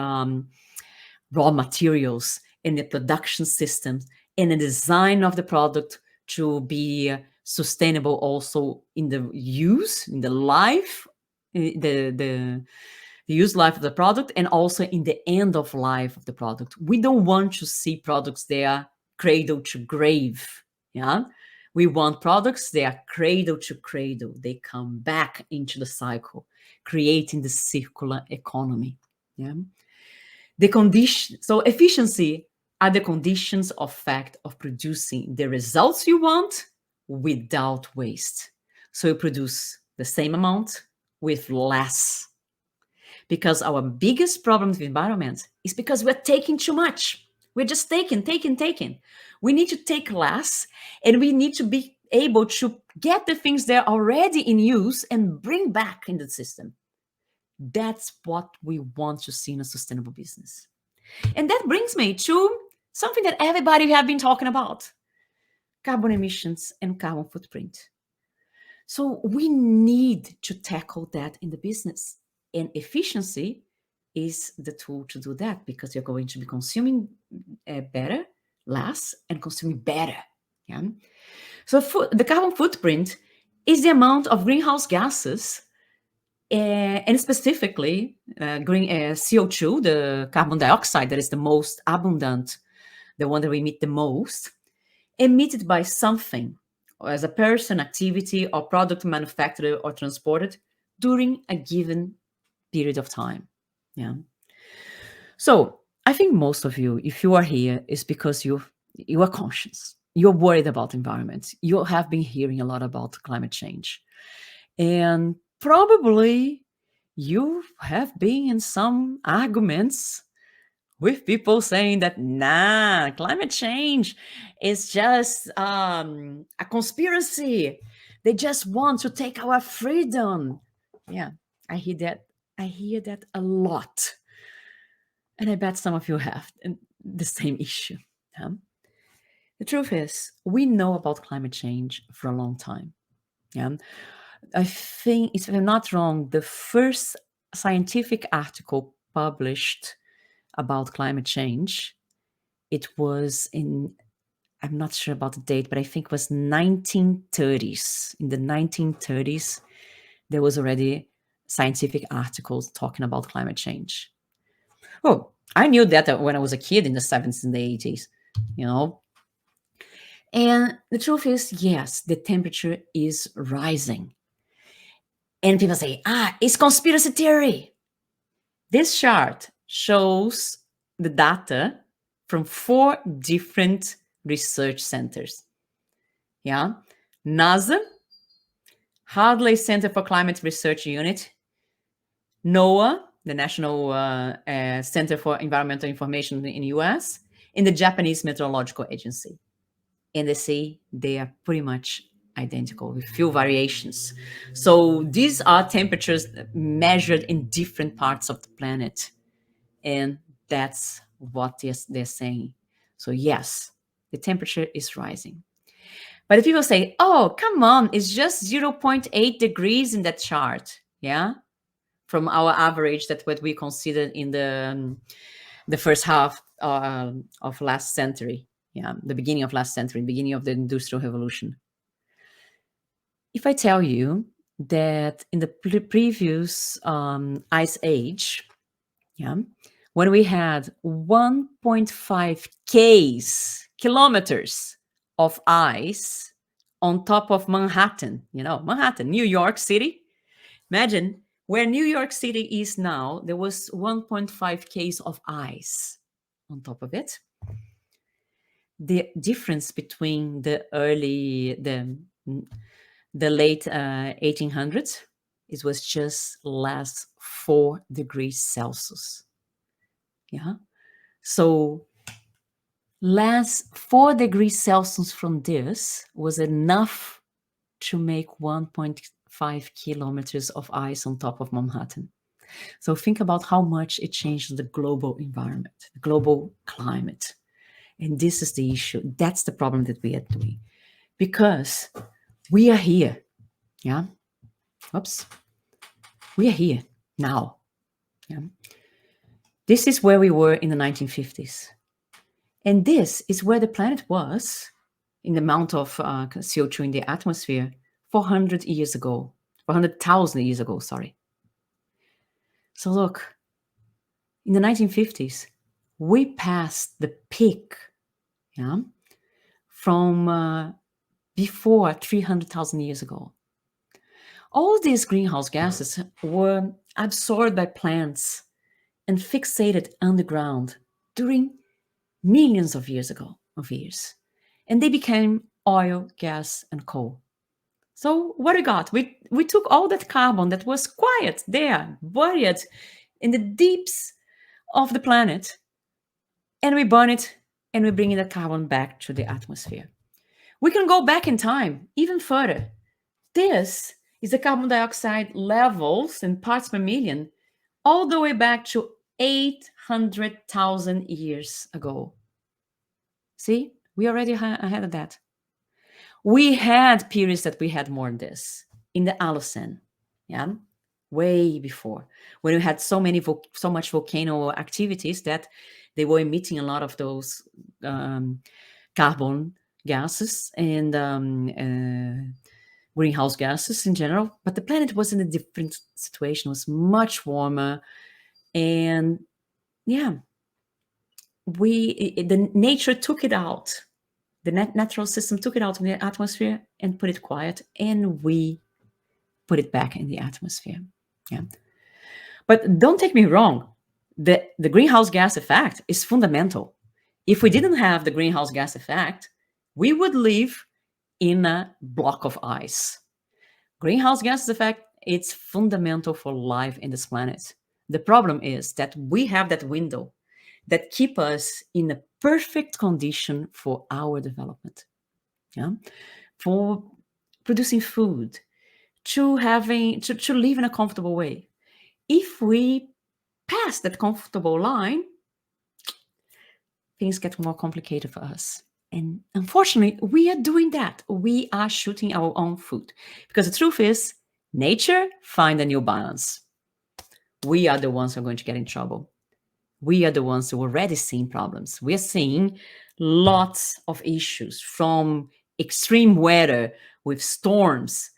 raw materials and the production systems and the design of the product to be sustainable also in the use, in the life, the use life of the product, and also in the end of life of the product. We don't want to see products that are cradle to grave. Yeah. We want products that are cradle to cradle. They come back into the cycle, creating the circular economy. Yeah. So efficiency are the conditions of fact of producing the results you want without waste. So you produce the same amount with less. Because our biggest problem with the environment is because we're taking too much. We're just taking. We need to take less, and we need to be able to get the things that are already in use and bring back in the system. That's what we want to see in a sustainable business. And that brings me to something that everybody have been talking about: carbon emissions and carbon footprint. So we need to tackle that in the business. And efficiency is the tool to do that, because you're going to be consuming better, less, and consuming better. Yeah. So the carbon footprint is the amount of greenhouse gases, and specifically green CO2, the carbon dioxide that is the most abundant, the one that we emit the most, emitted by something, as a person, activity, or product manufactured or transported during a given period of time. Yeah. So I think most of you, if you are here, is because you are conscious. You're worried about the environment. You have been hearing a lot about climate change. And probably you have been in some arguments with people saying that, nah, climate change is just a conspiracy. They just want to take our freedom. Yeah, I hear that a lot. And I bet some of you have the same issue. Yeah? The truth is, we know about climate change for a long time. Yeah. I think, if I'm not wrong, the first scientific article published about climate change, it was in, I'm not sure about the date, but I think it was 1930s. In the 1930s, there was already scientific articles talking about climate change. Oh, I knew that when I was a kid in the 70s and the 80s, you know. And the truth is, yes, the temperature is rising. And people say, it's conspiracy theory. This chart shows the data from 4 different research centers. Yeah. NASA, Hadley Center for Climate Research Unit, NOAA, the National Center for Environmental Information in the US, and the Japanese Meteorological Agency. And they say they are pretty much identical with few variations. So these are temperatures measured in different parts of the planet. And that's what they're saying. So yes, the temperature is rising. But if people say, oh, come on, it's just 0.8 degrees in that chart. Yeah. From our average, that what we considered in the first half of last century. Yeah. The beginning of last century, beginning of the Industrial Revolution. If I tell you that in the previous ice age, yeah, when we had 1.5 kilometers of ice on top of Manhattan, Manhattan, New York City. Imagine where New York City is now, there was 1.5 k's of ice on top of it. The difference between the late 1800s, it was just less 4 degrees Celsius. Yeah. So less 4 degrees Celsius from this was enough to make 1.5 kilometers of ice on top of Manhattan. So think about how much it changed the global environment, the global climate. And this is the issue. That's the problem that we are doing. Because we are here. Yeah. Oops. We are here now. Yeah. This is where we were in the 1950s. And this is where the planet was in the amount of CO2 in the atmosphere 400 years ago, 400,000 years ago, sorry. So look, in the 1950s, we passed the peak, yeah, from before 300,000 years ago. All these greenhouse gases were absorbed by plants and fixated underground during millions of years ago, and they became oil, gas, and coal. So what we got? We took all that carbon that was quiet there, buried in the deeps of the planet, and we burn it, and we bring that carbon back to the atmosphere. We can go back in time even further. This is the carbon dioxide levels in parts per million all the way back to 800,000 years ago. See, we already ahead of that. We had periods that we had more than this in the Holocene, yeah, way before, when we had so much volcano activities that they were emitting a lot of those carbon gases and greenhouse gases in general. But the planet was in a different situation; it was much warmer, and yeah, the nature took it out. The natural system took it out of the atmosphere and put it quiet, and we put it back in the atmosphere. Yeah. But don't take me wrong. The greenhouse gas effect is fundamental. If we didn't have the greenhouse gas effect, we would live in a block of ice. Greenhouse gas effect, it's fundamental for life in this planet. The problem is that we have that window that keep us in a perfect condition for our development, yeah, for producing food, to live in a comfortable way. If we pass that comfortable line, things get more complicated for us. And unfortunately, we are doing that. We are shooting our own foot, because the truth is, nature find a new balance. We are the ones who are going to get in trouble. We are the ones who are already seeing problems. We are seeing lots of issues, from extreme weather with storms.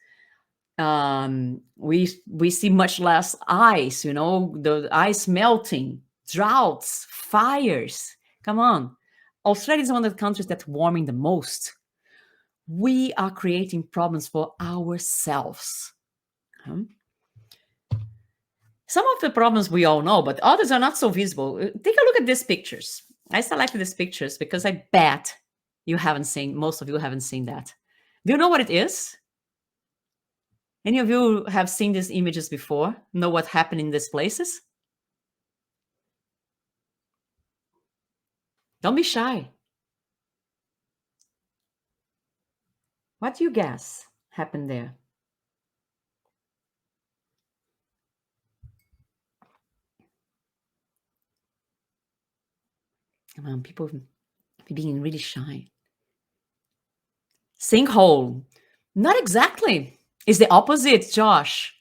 We see much less ice, the ice melting, droughts, fires. Come on. Australia is one of the countries that's warming the most. We are creating problems for ourselves. Some of the problems we all know, but others are not so visible. Take a look at these pictures. I selected these pictures because I bet most of you haven't seen that. Do you know what it is? Any of you have seen these images before? Know what happened in these places? Don't be shy. What do you guess happened there? Come on, people being really shy. Sinkhole. Not exactly. It's the opposite, Josh.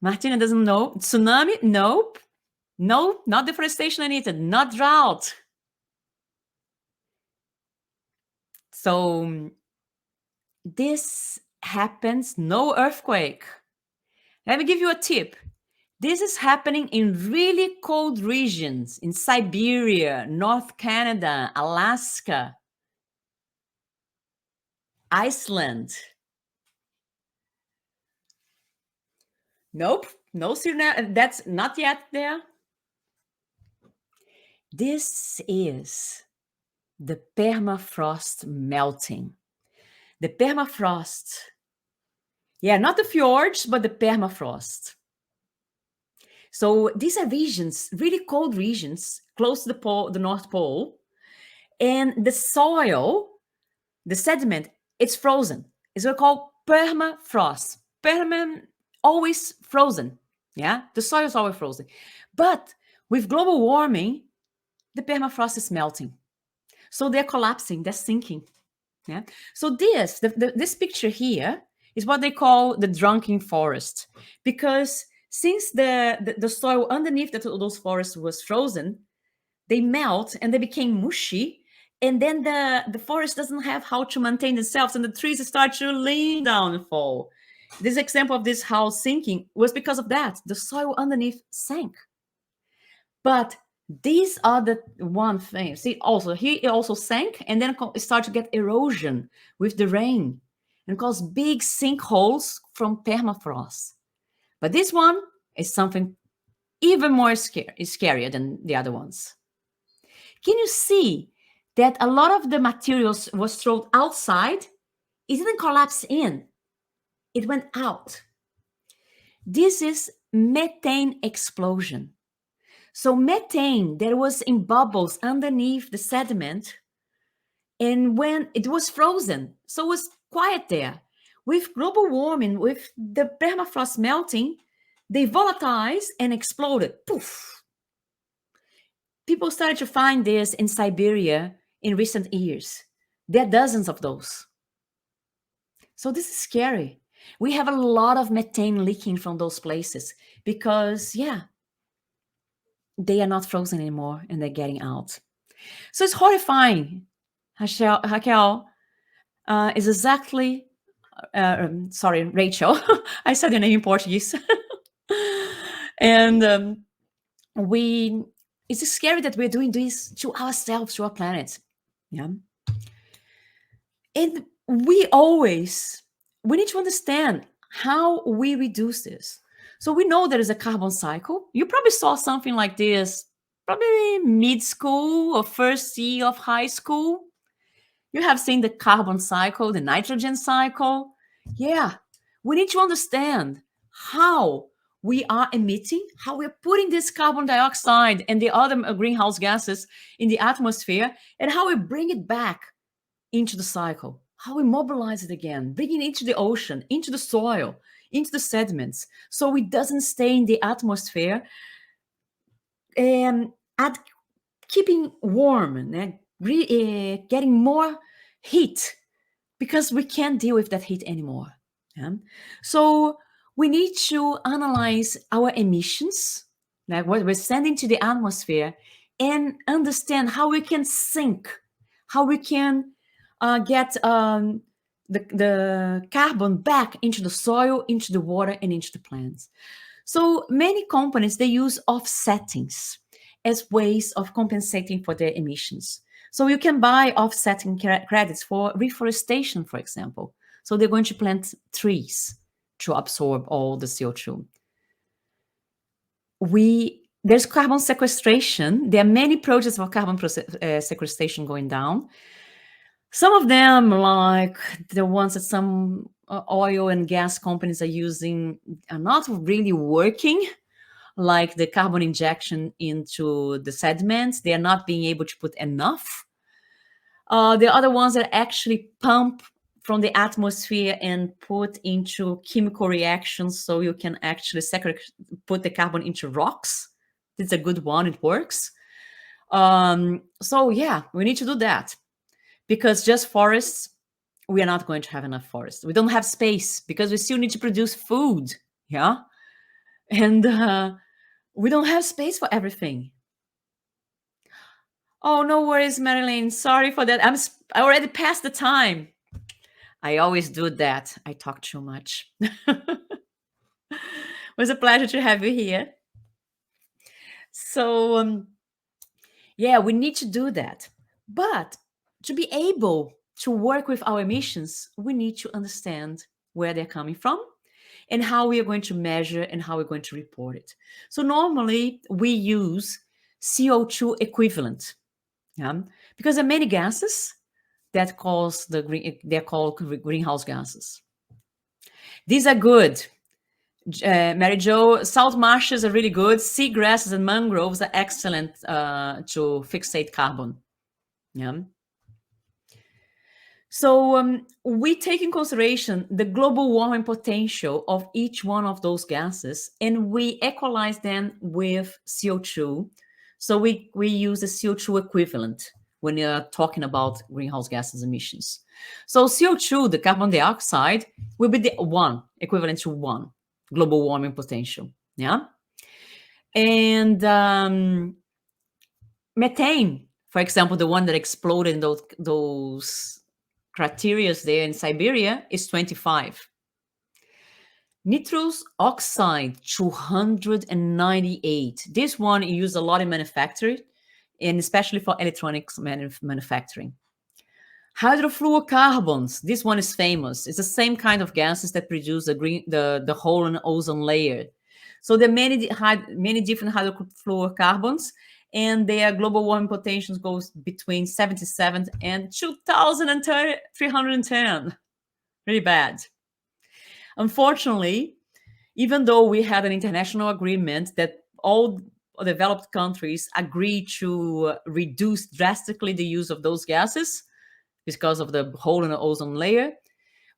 Martina doesn't know. Tsunami? Nope. No, not deforestation, Anita. Not drought. So this happens, no earthquake. Let me give you a tip. This is happening in really cold regions in Siberia, North Canada, Alaska, Iceland. Nope, no tsunami. That's not yet there. This is the permafrost melting. The permafrost, yeah, not the fjords, but the permafrost. So these are regions, really cold regions, close to the pole, the North Pole, and the soil, the sediment, it's frozen. It's what we call permafrost. Permanent, always frozen. Yeah, the soil is always frozen. But with global warming, the permafrost is melting. So they're collapsing, they're sinking. Yeah. So this picture here is what they call the drunken forest, because since the soil underneath those forests was frozen, they melt and they became mushy, and then the forest doesn't have how to maintain themselves, and the trees start to lean down and fall. This example of this house sinking was because of that. The soil underneath sank. But these are the one thing. See, also here it also sank, and then it started to get erosion with the rain and cause big sinkholes from permafrost. But this one is something even more scarier than the other ones. Can you see that a lot of the materials was thrown outside? It didn't collapse in, it went out. This is methane explosion. So methane that was in bubbles underneath the sediment, and when it was frozen, so it was quiet there. With global warming, with the permafrost melting, they volatilized and exploded. Poof! People started to find this in Siberia in recent years. There are dozens of those. So this is scary. We have a lot of methane leaking from those places because, yeah, they are not frozen anymore and they're getting out. So it's horrifying. Raquel is exactly, sorry, Rachel. I said your name in Portuguese. And it's scary that we're doing this to ourselves, to our planet. Yeah. And we need to understand how we reduce this. So we know there is a carbon cycle. You probably saw something like this, probably mid-school or first year of high school. You have seen the carbon cycle, the nitrogen cycle. Yeah, we need to understand how we are emitting, how we're putting this carbon dioxide and the other greenhouse gases in the atmosphere, and how we bring it back into the cycle, how we mobilize it again, bring it into the ocean, into the soil, into the sediments, so it doesn't stay in the atmosphere, and keeping warm and getting more heat, because we can't deal with that heat anymore. Yeah? So we need to analyze our emissions, like what we're sending to the atmosphere, and understand how we can sink, how we can get the carbon back into the soil, into the water, and into the plants. So many companies, they use offsettings as ways of compensating for their emissions. So you can buy offsetting credits for reforestation, for example. So they're going to plant trees to absorb all the CO2. There's carbon sequestration. There are many projects for carbon sequestration going down. Some of them, like the ones that some oil and gas companies are using, are not really working, like the carbon injection into the sediments. They are not being able to put enough. The other ones that actually pump from the atmosphere and put into chemical reactions so you can actually put the carbon into rocks. It's a good one, it works. So yeah, we need to do that, because just forests, we are not going to have enough forests. We don't have space because we still need to produce food, yeah? And we don't have space for everything. Oh, no worries, Marilyn. Sorry for that. I already passed the time. I always do that. I talk too much. It was a pleasure to have you here. So, yeah, we need to do that. But to be able to work with our emissions, we need to understand where they're coming from and how we are going to measure and how we're going to report it. So normally we use CO2 equivalent, yeah, because there are many gases that cause they're called greenhouse gases. These are good. Mary Jo, salt marshes are really good. Seagrasses and mangroves are excellent to fixate carbon. Yeah. So we take in consideration the global warming potential of each one of those gases, and we equalize them with CO2. So we use the CO2 equivalent when you're talking about greenhouse gases emissions. So CO2, the carbon dioxide, will be the equivalent to 1 global warming potential. Yeah. And methane, for example, the one that exploded in those crateras there in Siberia, is 25. Nitrous oxide, 298. This one is used a lot in manufacturing, and especially for electronics manufacturing. Hydrofluorocarbons, this one is famous. It's the same kind of gases that produce the hole in the ozone layer. So there are many different hydrofluorocarbons, and their global warming potentials goes between 77 and 2,310. Really bad. Unfortunately, even though we had an international agreement that all developed countries agreed to reduce drastically the use of those gases because of the hole in the ozone layer,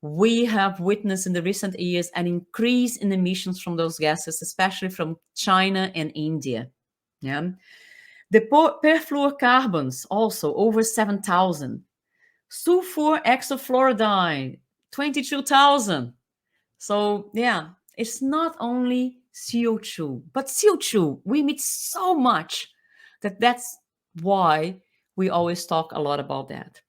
we have witnessed in the recent years an increase in emissions from those gases, especially from China and India. Yeah. The perfluorocarbons, also over 7,000. Sulfur hexafluoride, 22,000. So yeah, it's not only CO2, but CO2, we emit so much that's why we always talk a lot about that.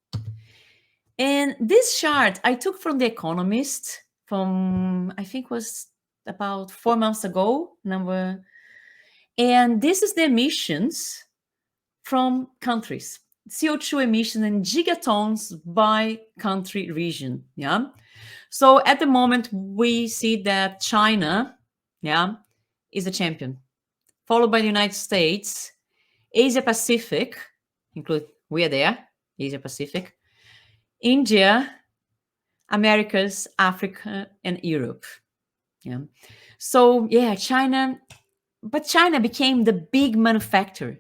And this chart I took from The Economist from, I think was about 4 months ago, and this is the emissions from countries, CO2 emissions in gigatons by country region. Yeah. So at the moment, we see that China, yeah, is a champion, followed by the United States, Asia Pacific, we are there, Asia Pacific, India, Americas, Africa, and Europe. Yeah. So yeah, China became the big manufacturer.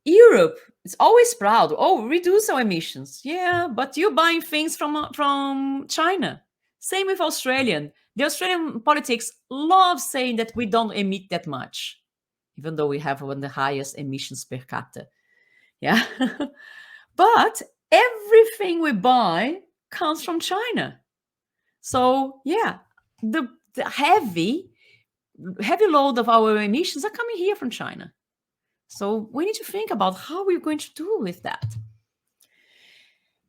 Europe is always proud. Oh, reduce our emissions. Yeah, but you're buying things from China. Same with Australian. The Australian politics love saying that we don't emit that much, even though we have one of the highest emissions per capita. Yeah. But everything we buy comes from China. So yeah, the heavy load of our emissions are coming here from China. So we need to think about how we're going to do with that.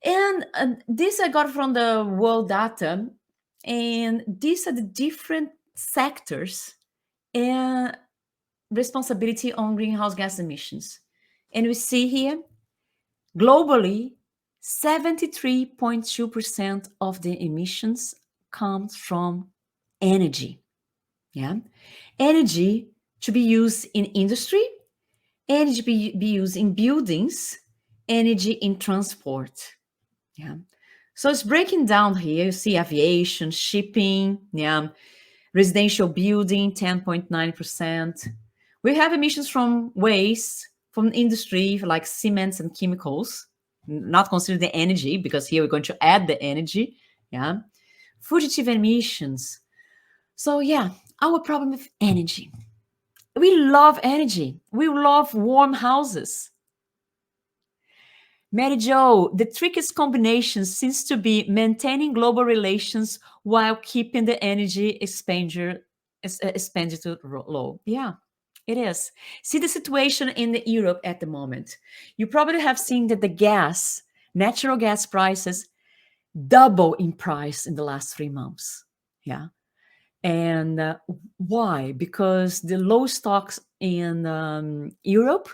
And this I got from the world data, and these are the different sectors and responsibility on greenhouse gas emissions. And we see here, globally, 73.2% of the emissions comes from energy. Yeah, energy to be used in industry, energy be used in buildings, energy in transport. Yeah. So it's breaking down here. You see aviation, shipping, yeah, residential building, 10.9%. We have emissions from waste, from industry, like cements and chemicals, not consider the energy, because here we're going to add the energy. Yeah. Fugitive emissions. So yeah, our problem with energy. We love energy. We love warm houses. Mary Jo, the trickiest combination seems to be maintaining global relations while keeping the energy expenditure low. Yeah, it is. See the situation in Europe at the moment. You probably have seen that the natural gas prices double in price in the last 3 months. Yeah. And why? Because the low stocks in Europe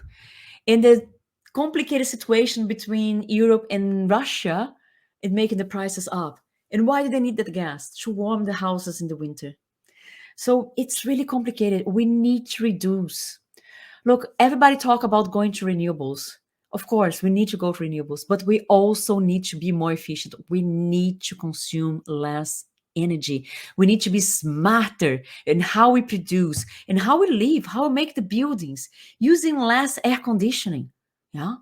and the complicated situation between Europe and Russia is making the prices up. And why do they need that gas? To warm the houses in the winter. So it's really complicated. We need to reduce. Look, everybody talk about going to renewables. Of course, we need to go to renewables, but we also need to be more efficient. We need to consume less energy. We need to be smarter in how we produce and how we live, how we make the buildings, using less air conditioning. Yeah,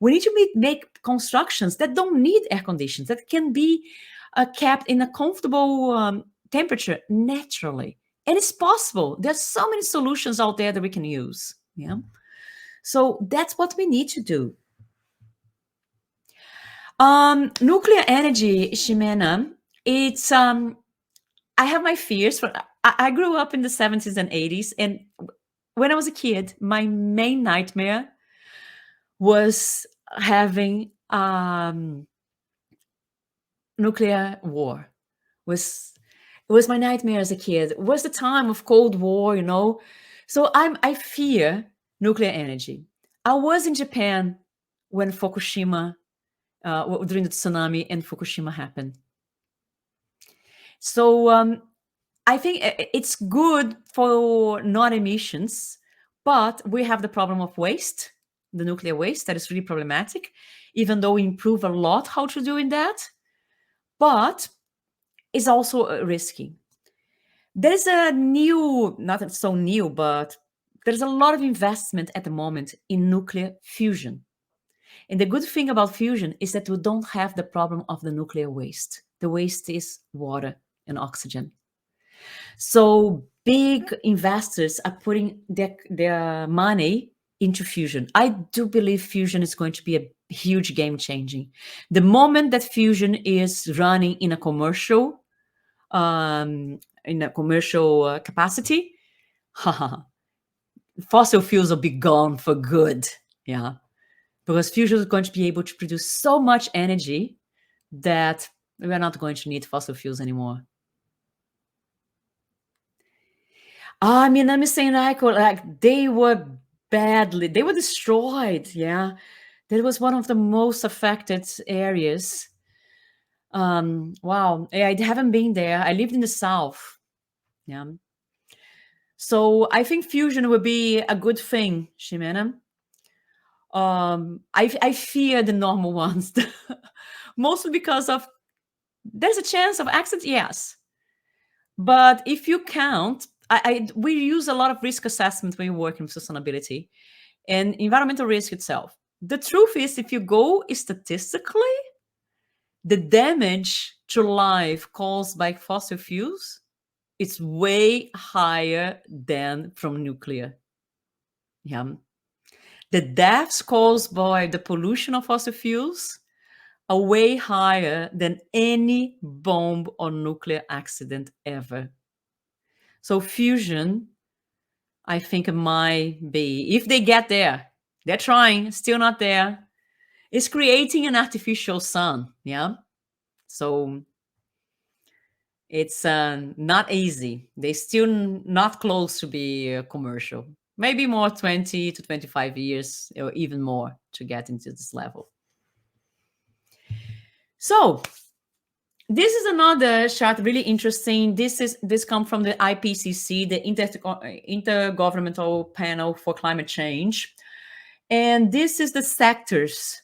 we need to make constructions that don't need air conditions, that can be kept in a comfortable temperature naturally. And it's possible. There's so many solutions out there that we can use. Yeah. So that's what we need to do. Nuclear energy, Ximena, it's I have my fears. I grew up in the 70s and 80s, and when I was a kid, my main nightmare was having nuclear war. It was my nightmare as a kid. It was the time of Cold War, you know. So I fear nuclear energy. I was in Japan when Fukushima, during the tsunami and Fukushima happened. So I think it's good for non-emissions, but we have the problem of waste, the nuclear waste, that is really problematic, even though we improve a lot how to doing that, but it's also risky. There's a new, not so new, but there's a lot of investment at the moment in nuclear fusion. And the good thing about fusion is that we don't have the problem of the nuclear waste. The waste is water and oxygen. So big investors are putting their money into fusion. I do believe fusion is going to be a huge game changing. The moment that fusion is running in a commercial capacity, fossil fuels will be gone for good. Yeah, because fusion is going to be able to produce so much energy that we're not going to need fossil fuels anymore. I mean, I'm saying like they were destroyed. Yeah, that was one of the most affected areas. Wow, I haven't been there. I lived in the south. Yeah. So I think fusion would be a good thing, Ximena. I fear the normal ones, mostly because of there's a chance of accident, yes. But if you count, we use a lot of risk assessment when you work in sustainability and environmental risk itself. The truth is, if you go statistically, the damage to life caused by fossil fuels is way higher than from nuclear. Yeah. The deaths caused by the pollution of fossil fuels are way higher than any bomb or nuclear accident ever. So fusion, I think it might be, if they get there, they're trying, still not there, is creating an artificial sun. Yeah. So it's not easy. They're still not close to be commercial. Maybe more 20 to 25 years or even more to get into this level. So this is another chart, really interesting. This comes from the IPCC, the Intergovernmental Panel for Climate Change. And this is the sectors,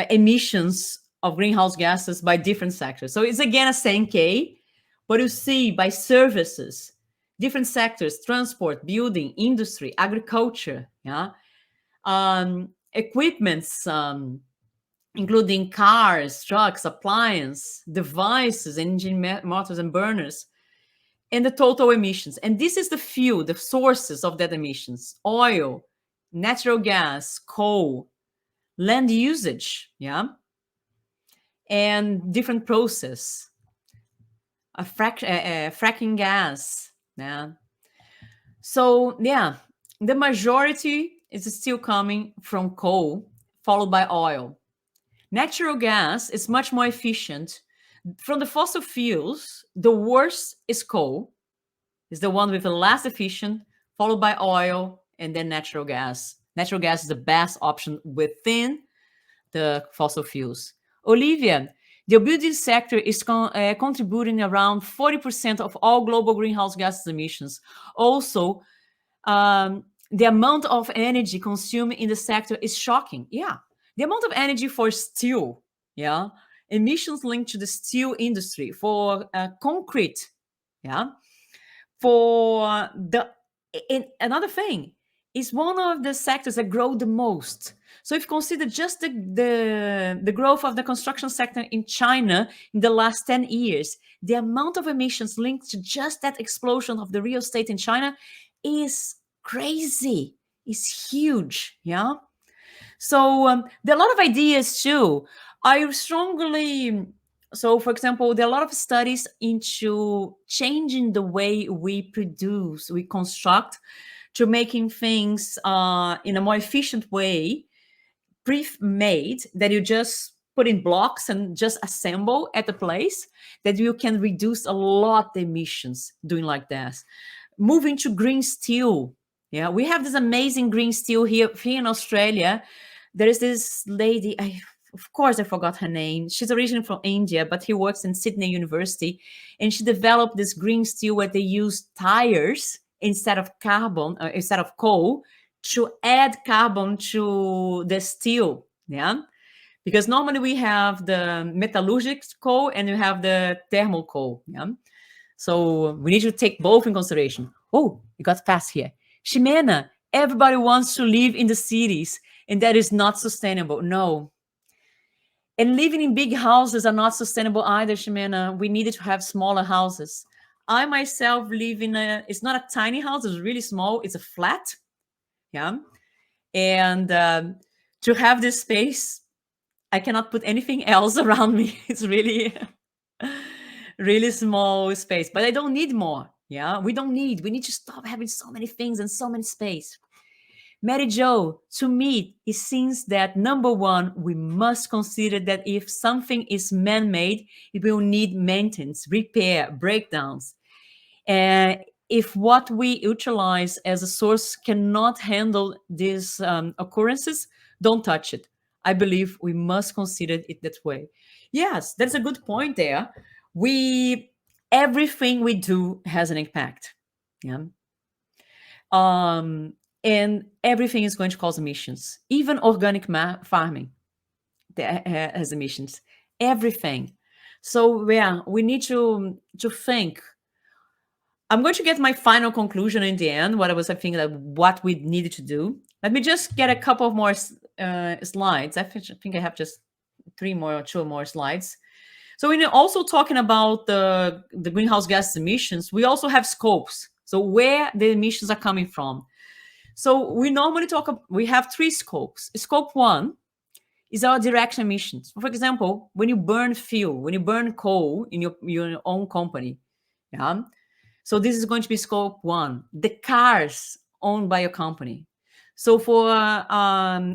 emissions of greenhouse gases by different sectors. So it's again a Sankey, but you see by services, different sectors, transport, building, industry, agriculture, yeah, equipments, including cars, trucks, appliances, devices, engine motors and burners, and the total emissions. And this is the fuel, the sources of that emissions: oil, natural gas, coal, land usage, yeah, and different process, fracking gas, yeah. So yeah, the majority is still coming from coal, followed by oil. Natural gas is much more efficient. From the fossil fuels, the worst is coal, is the one with the less efficient, followed by oil, and then natural gas. Natural gas is the best option within the fossil fuels. Olivia, the building sector is contributing around 40% of all global greenhouse gas emissions. Also, the amount of energy consumed in the sector is shocking. Yeah, the amount of energy for steel, yeah, emissions linked to the steel industry, for concrete, yeah, for the another thing is one of the sectors that grow the most. So if you consider just the growth of the construction sector in China in the last 10 years, the amount of emissions linked to just that explosion of the real estate in China is crazy, is huge, yeah. So there are a lot of ideas too. I strongly, so for example, there are a lot of studies into changing the way we produce, we construct, to making things in a more efficient way, pre-made, that you just put in blocks and just assemble at the place, that you can reduce a lot the emissions doing like that. Moving to green steel. Yeah, we have this amazing green steel here in Australia. There is this lady, of course I forgot her name. She's originally from India, but he works in Sydney University, and she developed this green steel where they use tires instead of carbon, instead of coal, to add carbon to the steel. Yeah, because normally we have the metallurgic coal and you have the thermal coal. Yeah, so we need to take both in consideration. Oh, it got fast here. Ximena, everybody wants to live in the cities, and that is not sustainable. No. And living in big houses are not sustainable either, Ximena. We needed to have smaller houses. I myself live in it's not a tiny house, it's really small. It's a flat. Yeah. And to have this space, I cannot put anything else around me. It's really really small space, but I don't need more. Yeah, we need to stop having so many things and so many space. Mary Jo, to me, it seems that number one, we must consider that if something is man-made, it will need maintenance, repair, breakdowns. If what we utilize as a source cannot handle these occurrences, don't touch it. I believe we must consider it that way. Yes, that's a good point there. Everything we do has an impact. Yeah. And everything is going to cause emissions. Even organic farming has emissions. Everything. So yeah, we need to think. I'm going to get my final conclusion in the end. What I was thinking that what we needed to do. Let me just get a couple of more slides. I think I have just two more slides. So we're also talking about the greenhouse gas emissions. We also have scopes. So where the emissions are coming from. So we normally we have three scopes. Scope 1 is our direct emissions. For example, when you burn fuel, when you burn coal in your own company, yeah. So this is going to be scope 1. The cars owned by your company. So for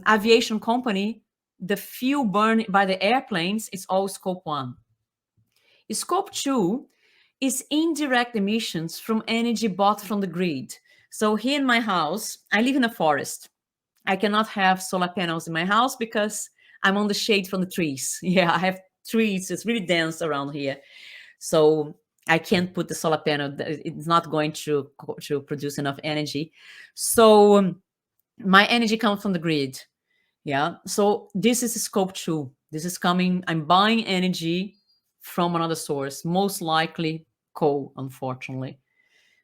aviation company, the fuel burned by the airplanes is all scope 1. Scope 2 is indirect emissions from energy bought from the grid. So here in my house, I live in a forest. I cannot have solar panels in my house because I'm on the shade from the trees. Yeah, I have trees. It's really dense around here. So I can't put the solar panel. It's not going to produce enough energy. So my energy comes from the grid. Yeah. So this is scope 2. This is coming. I'm buying energy from another source, most likely coal, unfortunately.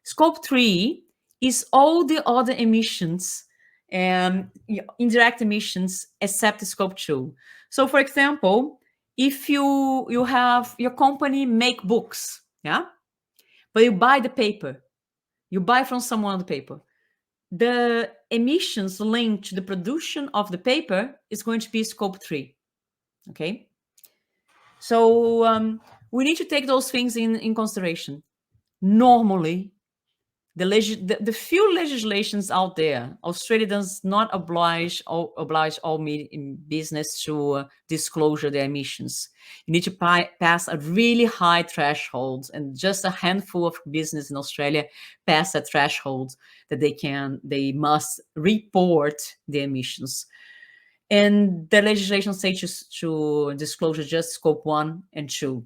Scope 3 is all the other emissions and indirect emissions except scope 2. So for example, if you have your company make books, yeah, but you buy the paper, you buy from someone the paper, the emissions linked to the production of the paper is going to be scope 3. Okay, so we need to take those things in consideration. Normally, the few legislations out there, Australia does not oblige all business to disclosure their emissions. You need to pass a really high threshold, and just a handful of business in Australia pass a threshold that they must report the emissions. And the legislation says to disclosure just scope 1 and 2.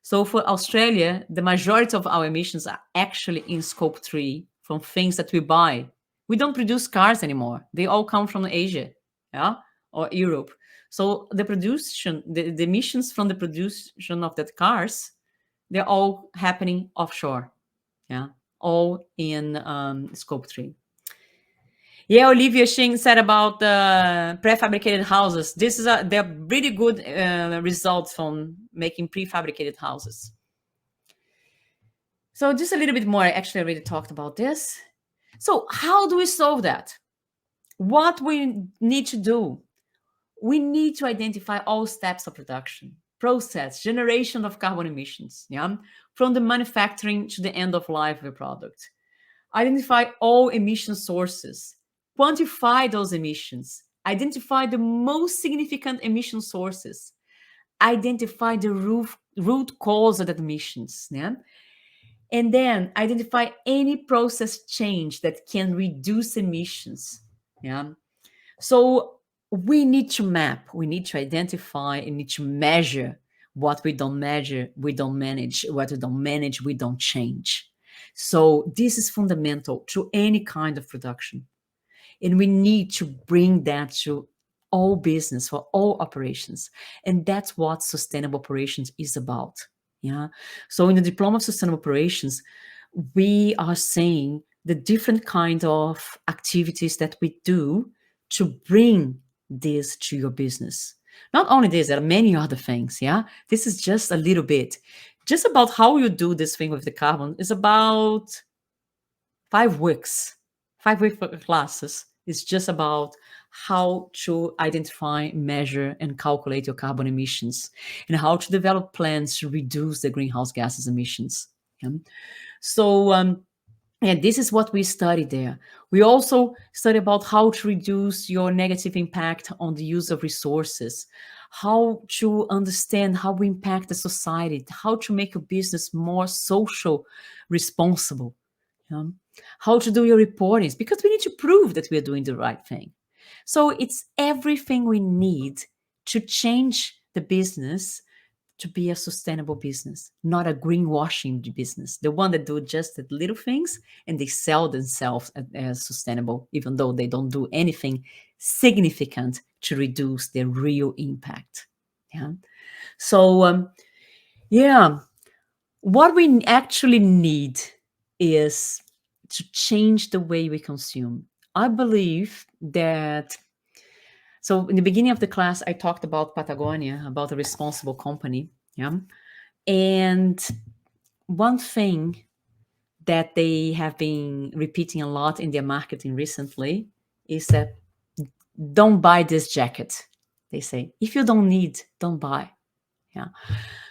So for Australia, the majority of our emissions are actually in scope 3 from things that we buy. We don't produce cars anymore. They all come from Asia, yeah, or Europe. So the emissions from the production of that cars, they're all happening offshore, yeah, all in scope 3. Yeah, Olivia Shing said about the prefabricated houses. They're really good results from making prefabricated houses. So just a little bit more. I actually already talked about this. So how do we solve that? What we need to do? We need to identify all steps of production, process, generation of carbon emissions, yeah, from the manufacturing to the end of life of a product. Identify all emission sources, quantify those emissions, identify the most significant emission sources, identify the root cause of the emissions, yeah? And then identify any process change that can reduce emissions, yeah? So we need to map, we need to identify, and need to measure. What we don't measure, we don't manage. What we don't manage, we don't change. So this is fundamental to any kind of production. And we need to bring that to all business, for all operations. And that's what sustainable operations is about. Yeah. So in the Diploma of Sustainable Operations, we are saying the different kind of activities that we do to bring this to your business. Not only this, there are many other things. Yeah. This is just a little bit. Just about how you do this thing with the carbon is about 5 weeks, 5 week classes. It's just about how to identify, measure, and calculate your carbon emissions, and how to develop plans to reduce the greenhouse gases emissions. Yeah. So, yeah, this is what we study there. We also study about how to reduce your negative impact on the use of resources, how to understand how we impact the society, how to make your business more social responsible, how to do your reportings, because we need to prove that we are doing the right thing. So it's everything we need to change the business to be a sustainable business, not a greenwashing business, the one that do just the little things and they sell themselves as sustainable, even though they don't do anything significant to reduce their real impact. Yeah. So, yeah, what we actually need is to change the way we consume. I believe that. So in the beginning of the class, I talked about Patagonia, about a responsible company. Yeah. And one thing that they have been repeating a lot in their marketing recently is that don't buy this jacket. They say, if you don't need, don't buy. Yeah.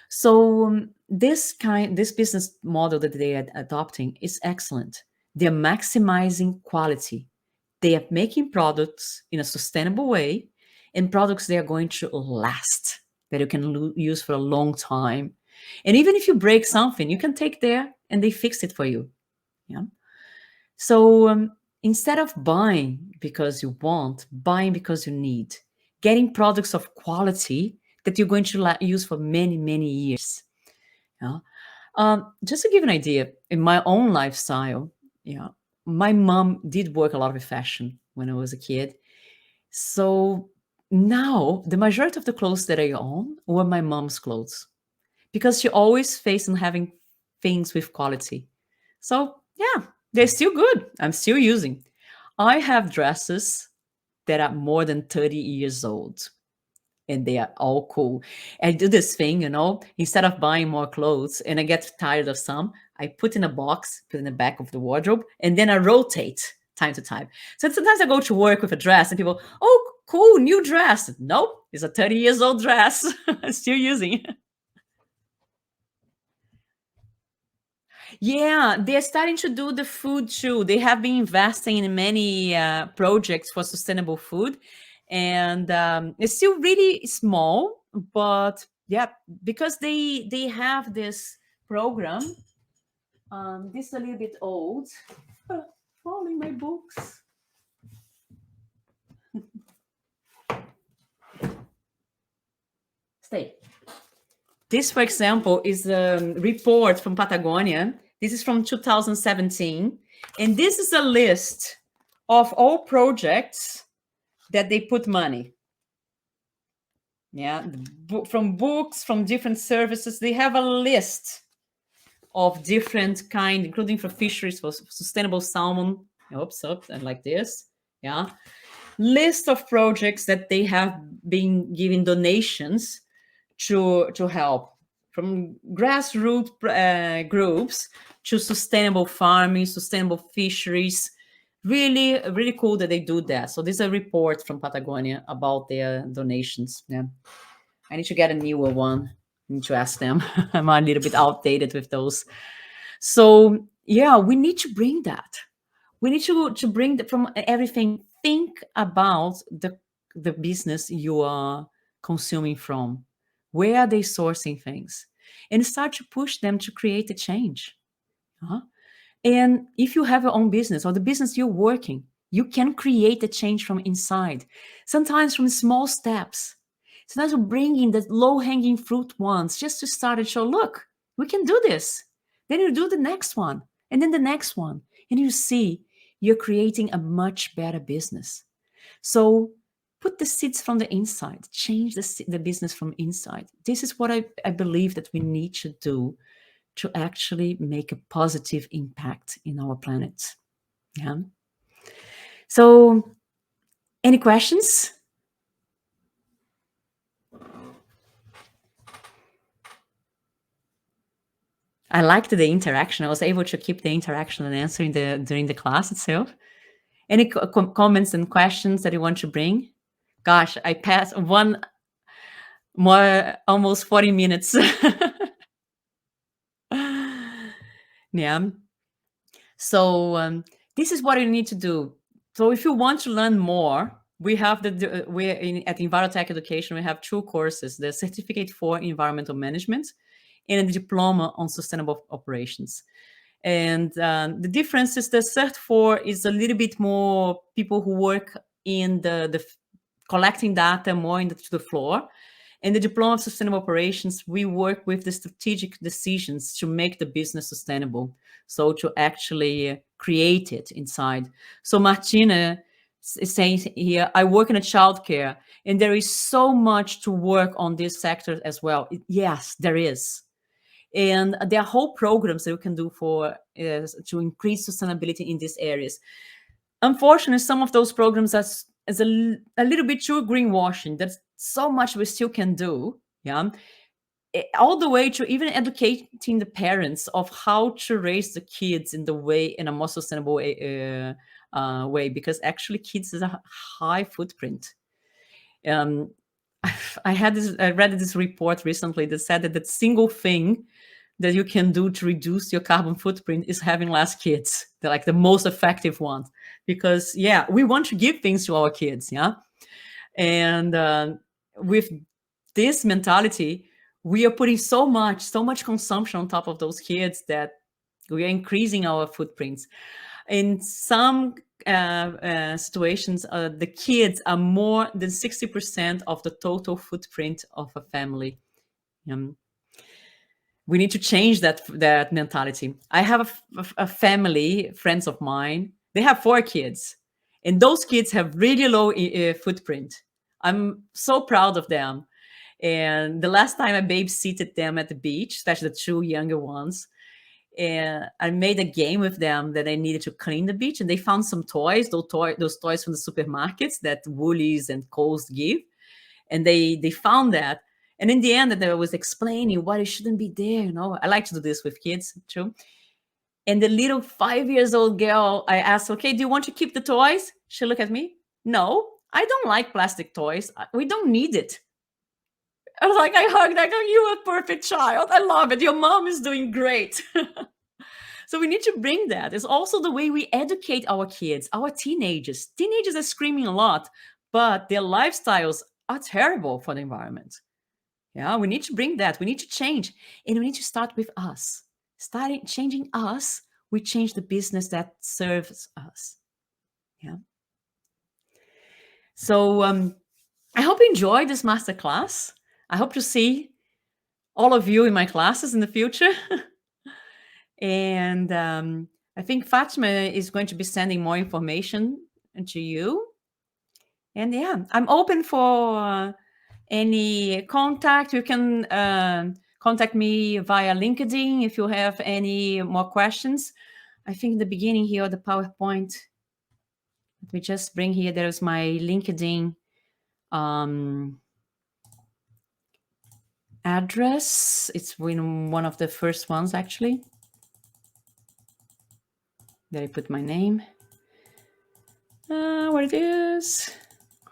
So this business model that they are adopting is excellent. They're maximizing quality. They are making products in a sustainable way, and products they are going to last, that you can use for a long time. And even if you break something, you can take there and they fix it for you. Yeah. So instead of buying because you want, buying because you need, getting products of quality that you're going to use for many, many years. Yeah. Just to give an idea, in my own lifestyle, yeah, my mom did work a lot with fashion when I was a kid. So now the majority of the clothes that I own were my mom's clothes, because she always faced on having things with quality. So yeah, they're still good. I'm still using. I have dresses that are more than 30 years old, and they are all cool. I do this thing, instead of buying more clothes and I get tired of some, I put in a box, put in the back of the wardrobe, and then I rotate time to time. So sometimes I go to work with a dress and people, oh, cool, new dress. Nope, it's a 30 years old dress. Still using. Yeah, they're starting to do the food too. They have been investing in many projects for sustainable food, and it's still really small. But yeah, because they have this program. This is a little bit old. Falling my books. Stay. This, for example, is a report from Patagonia. This is from 2017. And this is a list of all projects that they put money. Yeah, from books, from different services. They have a list of different kind, including for fisheries, for sustainable salmon. Oops, and like this. Yeah. List of projects that they have been giving donations to help, from grassroots groups to sustainable farming, sustainable fisheries. Really, really cool that they do that. So this is a report from Patagonia about their donations. Yeah, I need to get a newer one. I need to ask them. I'm a little bit outdated with those. So yeah, we need to bring that. We need to bring from everything. Think about the business you are consuming from. Where are they sourcing things? And start to push them to create a change. Uh-huh. And if you have your own business or the business you're working, you can create a change from inside, sometimes from small steps. Sometimes we bring in the low-hanging fruit ones just to start and show, look, we can do this. Then you do the next one, and then the next one. And you see you're creating a much better business. So put the seeds from the inside, change the business from inside. This is what I believe that we need to do to actually make a positive impact in our planet. Yeah. So, any questions? I liked the interaction. I was able to keep the interaction and answering during the class itself. Any comments and questions that you want to bring? Gosh, I passed one more, almost 40 minutes. Yeah. So this is what you need to do. So if you want to learn more, we have at Envirotech Education, we have two courses: the Certificate for Environmental Management and the Diploma on Sustainable Operations. And the difference is the Cert 4 is a little bit more people who work in the collecting data more to the floor. In the Diploma of Sustainable Operations, we work with the strategic decisions to make the business sustainable. So to actually create it inside. So Martina is saying here, I work in a childcare, and there is so much to work on this sector as well. Yes, there is. And there are whole programs that you can do for to increase sustainability in these areas. Unfortunately, some of those programs is a little bit too greenwashing. There's so much we still can do. Yeah. All the way to even educating the parents of how to raise the kids in a more sustainable way, because actually kids is a high footprint. I read this report recently that said that the single thing that you can do to reduce your carbon footprint is having less kids. They're like the most effective one, because yeah, we want to give things to our kids. Yeah. And with this mentality, we are putting so much consumption on top of those kids that we are increasing our footprints. In some situations, the kids are more than 60% of the total footprint of a family. We need to change that mentality. I have a family, friends of mine, they have 4 kids, and those kids have really low footprint. I'm so proud of them. And the last time I babysitted them at the beach, especially the 2 younger ones, And I made a game with them that I needed to clean the beach, and they found some toys, those toys from the supermarkets that Woolies and Kohl's give. And they found that. And in the end, that I was explaining why it shouldn't be there, you know. I like to do this with kids too. And the little 5-year-old girl, I asked, okay, do you want to keep the toys? She looked at me. No, I don't like plastic toys. We don't need it. I was like, I hugged, I go, you're a perfect child. I love it. Your mom is doing great. So we need to bring that. It's also the way we educate our kids, our teenagers. Teenagers are screaming a lot, but their lifestyles are terrible for the environment. Yeah, we need to bring that. We need to change. And we need to start with us. Starting changing us, we change the business that serves us. Yeah. So I hope you enjoyed this masterclass. I hope to see all of you in my classes in the future. And I think Fatima is going to be sending more information to you. And yeah, I'm open for any contact. You can contact me via LinkedIn if you have any more questions. I think in the beginning here, the PowerPoint, let me just bring here, there's my LinkedIn address. It's one of the first ones, actually. There I put my name. Where it is?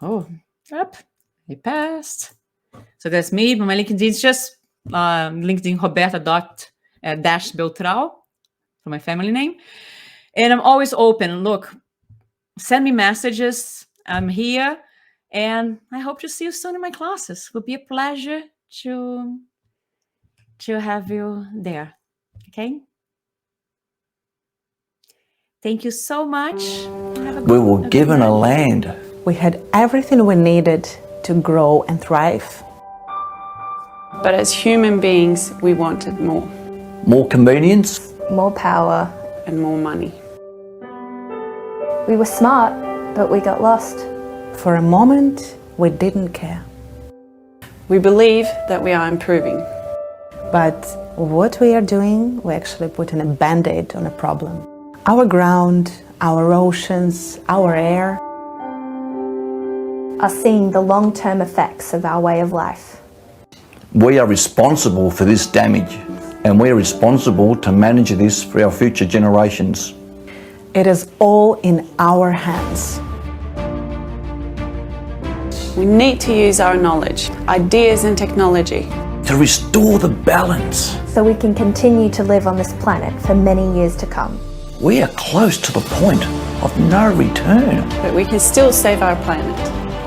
Oh, up. It passed. So that's me, but my LinkedIn is just LinkedIn Roberta dash Beltrão for my family name. And I'm always open. Look, send me messages. I'm here. And I hope to see you soon in my classes. It will be a pleasure to have you there. Okay? Thank you so much. We were given a land. We had everything we needed to grow and thrive. But as human beings, we wanted more. More convenience. More power. And more money. We were smart, but we got lost. For a moment, we didn't care. We believe that we are improving. But what we are doing, we're actually putting a band-aid on a problem. Our ground, our oceans, our air are seeing the long-term effects of our way of life. We are responsible for this damage, and we are responsible to manage this for our future generations. It is all in our hands. We need to use our knowledge, ideas and technology to restore the balance. So we can continue to live on this planet for many years to come. We are close to the point of no return. But we can still save our planet.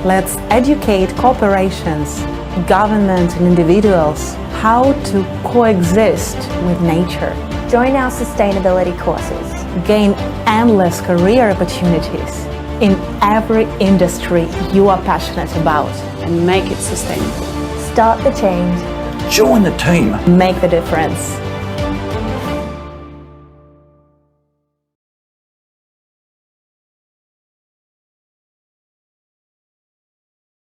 Let's educate corporations, government and individuals how to coexist with nature. Join our sustainability courses. Gain endless career opportunities in every industry you are passionate about. And make it sustainable. Start the change. Join the team. Make the difference.